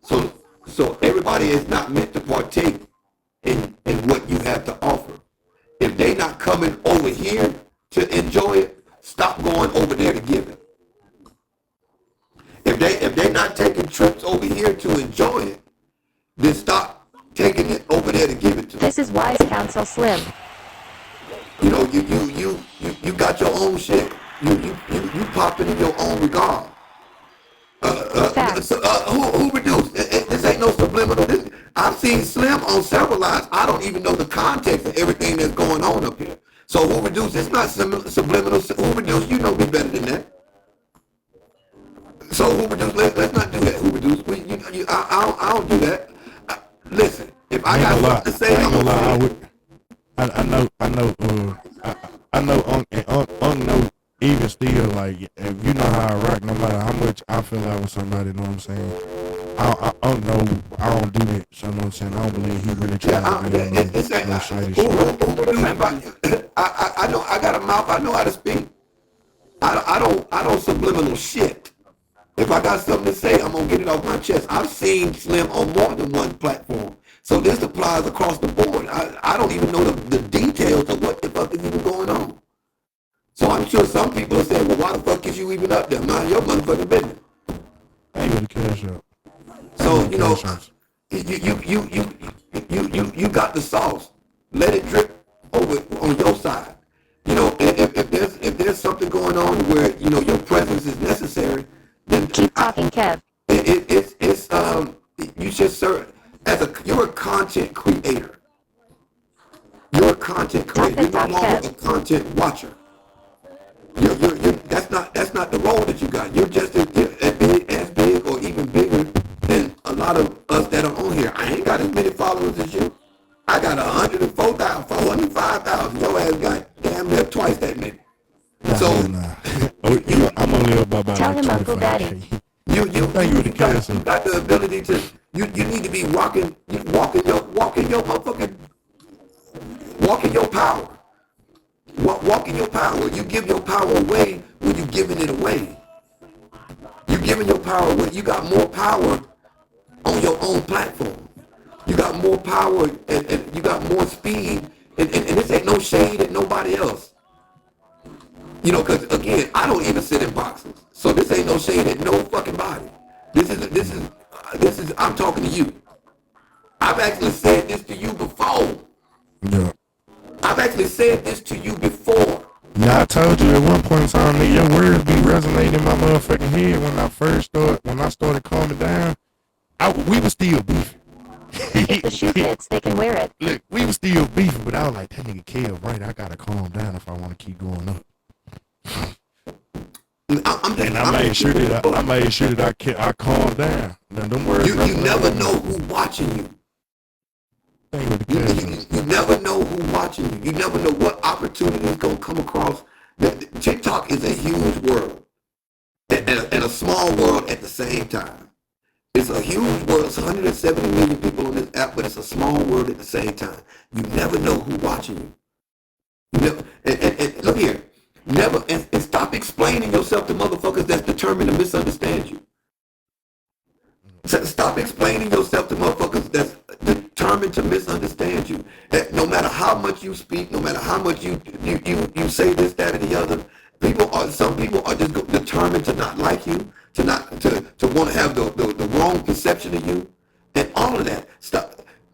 [SPEAKER 10] So everybody is not meant to partake in what you have to offer. If they not coming over here to enjoy it, stop going over there to give it. If they not taking trips over here to enjoy it, then stop taking it over there to give it to them.
[SPEAKER 2] This is wise counsel, Slim.
[SPEAKER 10] You got your own shit. You popping in your own regard. Who reduced? This ain't no subliminal. I've seen Slim on several lines. I don't even know the context of everything that's going on up here. So who reduced? It's not subliminal. Who reduced? You know me better than that. So who reduced? Let's not do that. Who reduced? I don't do that. Listen, if I got something to say, I'm gonna say it.
[SPEAKER 1] I know, even still, like, if you know how I rock, no matter how much I feel like with somebody, you know what I'm saying? I don't do that, so you know what I'm saying? I don't believe he really trying to be no shady shit.
[SPEAKER 10] I know, I got a mouth, I know how to speak. I don't subliminal shit. If I got something to say, I'm gonna get it off my chest. I've seen Slim on more than one platform. So this applies across the board. I don't even know the details of what the fuck is even going on. So I'm sure some people are saying, well, why the fuck is you even up there? Mind your motherfucking business.
[SPEAKER 1] Ain't with the cash up.
[SPEAKER 10] So, you got the sauce. Let it drip over on your side. If there's something going on where, your presence is necessary, then
[SPEAKER 2] keep talking, Kev.
[SPEAKER 10] It's you should serve you're a content creator. You're a content creator. You're no longer a content watcher. That's not the role that you got. You're just as big or even bigger than a lot of us that are on here. I ain't got as many followers as you. I got 104,000, 405,000. Your ass got damn near twice that many. So
[SPEAKER 1] I'm only up by about
[SPEAKER 2] Tell
[SPEAKER 1] like
[SPEAKER 2] him Uncle
[SPEAKER 1] 25K.
[SPEAKER 2] Daddy.
[SPEAKER 10] You got the ability to you need to be walking your motherfucking walking your power. Walking your power. You give your power away when you're giving it away. You're giving your power away. You got more power on your own platform. You got more power and you got more speed. And this ain't no shade at nobody else. You know, because again, I don't even sit in boxes. So this ain't no shade at no fucking body. This is I'm talking to you. I've actually said this to you before.
[SPEAKER 1] Yeah.
[SPEAKER 10] I've actually said this to you before.
[SPEAKER 1] Now I told you at one point in time, nigga, your words be resonating in my motherfucking head when I started calming down. We were still beefing.
[SPEAKER 2] If the shoe fits, they can wear it.
[SPEAKER 1] Look, we were still beefing, but I was like, that nigga Kev, right? I gotta calm down if I want to keep going up. I made sure that I calmed down. Now, them words.
[SPEAKER 10] You never know who's watching you. You never know who's watching you. You never know what opportunity is gonna come across. TikTok is a huge world and a small world at the same time. It's a huge world. It's 170 million people on this app, but it's a small world at the same time. You never know who's watching you. You never, and look here. Never and stop explaining yourself to motherfuckers that's determined to misunderstand you. Stop explaining yourself to motherfuckers that's determined to misunderstand you. That no matter how much you speak, no matter how much you say this, that, or the other, some people are just determined to not like you, to want to have the wrong perception of you, and all of that.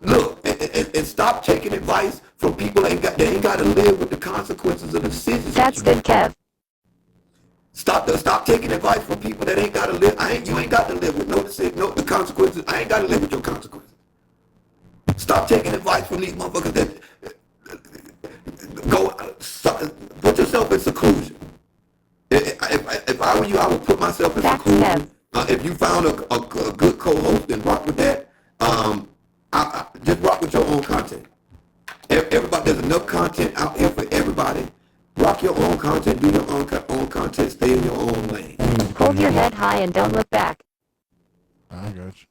[SPEAKER 10] Look and stop taking advice from people that ain't got to live with the consequences of the decisions.
[SPEAKER 2] That's good, Kev.
[SPEAKER 10] Stop taking advice from people that ain't got to live. You ain't got to live with the consequences. I ain't got to live with your consequences. Stop taking advice from these motherfuckers that put yourself in seclusion. If I were you, I would put myself in seclusion. If you found a good co-host, then rock with that. Just rock with your own content. Everybody, there's enough content out here for everybody. Rock your own content, do your own content, stay in your own lane.
[SPEAKER 2] Hold your head high and don't look back.
[SPEAKER 1] I got you.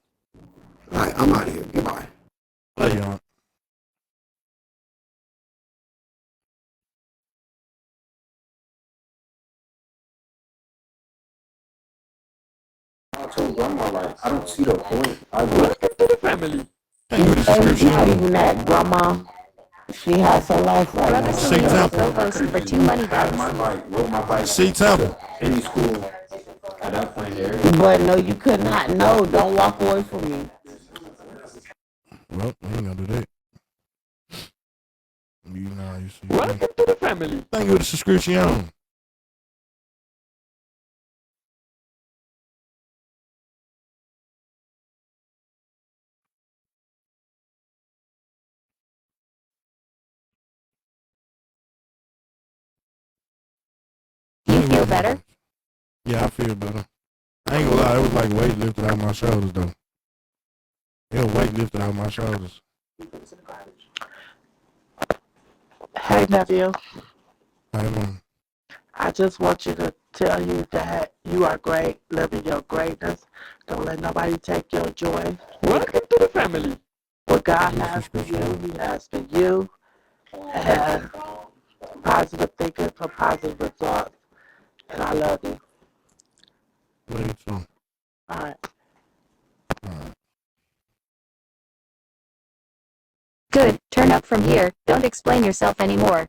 [SPEAKER 10] All right, I'm out of here. Goodbye.
[SPEAKER 1] Love you, Aunt.
[SPEAKER 6] I told grandma, like, I don't see the point.
[SPEAKER 4] Welcome to the family.
[SPEAKER 3] It's not even that, grandma. She has her life right
[SPEAKER 2] Brother
[SPEAKER 3] now.
[SPEAKER 2] Saleem co-host for 2 money
[SPEAKER 6] I
[SPEAKER 2] bags.
[SPEAKER 6] rode my bike
[SPEAKER 1] See, Temple.
[SPEAKER 6] any school at that point there.
[SPEAKER 3] But no, you could not. No, don't walk away from me.
[SPEAKER 1] Well, I ain't gonna do that. You see.
[SPEAKER 4] Welcome to the family.
[SPEAKER 1] Thank you for the subscription.
[SPEAKER 2] You feel better?
[SPEAKER 1] Yeah, I feel better. I ain't gonna lie, it was like weight lifted out my shoulders though. It was weight lifted out my shoulders.
[SPEAKER 11] Hey, nephew.
[SPEAKER 1] Hey, Mom.
[SPEAKER 11] I just want you to tell you that you are great, living your greatness. Don't let nobody take your joy.
[SPEAKER 4] Welcome to the family.
[SPEAKER 11] What God has for you, He has for you. And positive thinking for positive results. And I love you.
[SPEAKER 1] Love you too.
[SPEAKER 11] All right.
[SPEAKER 2] Good, turn up from here, don't explain yourself anymore.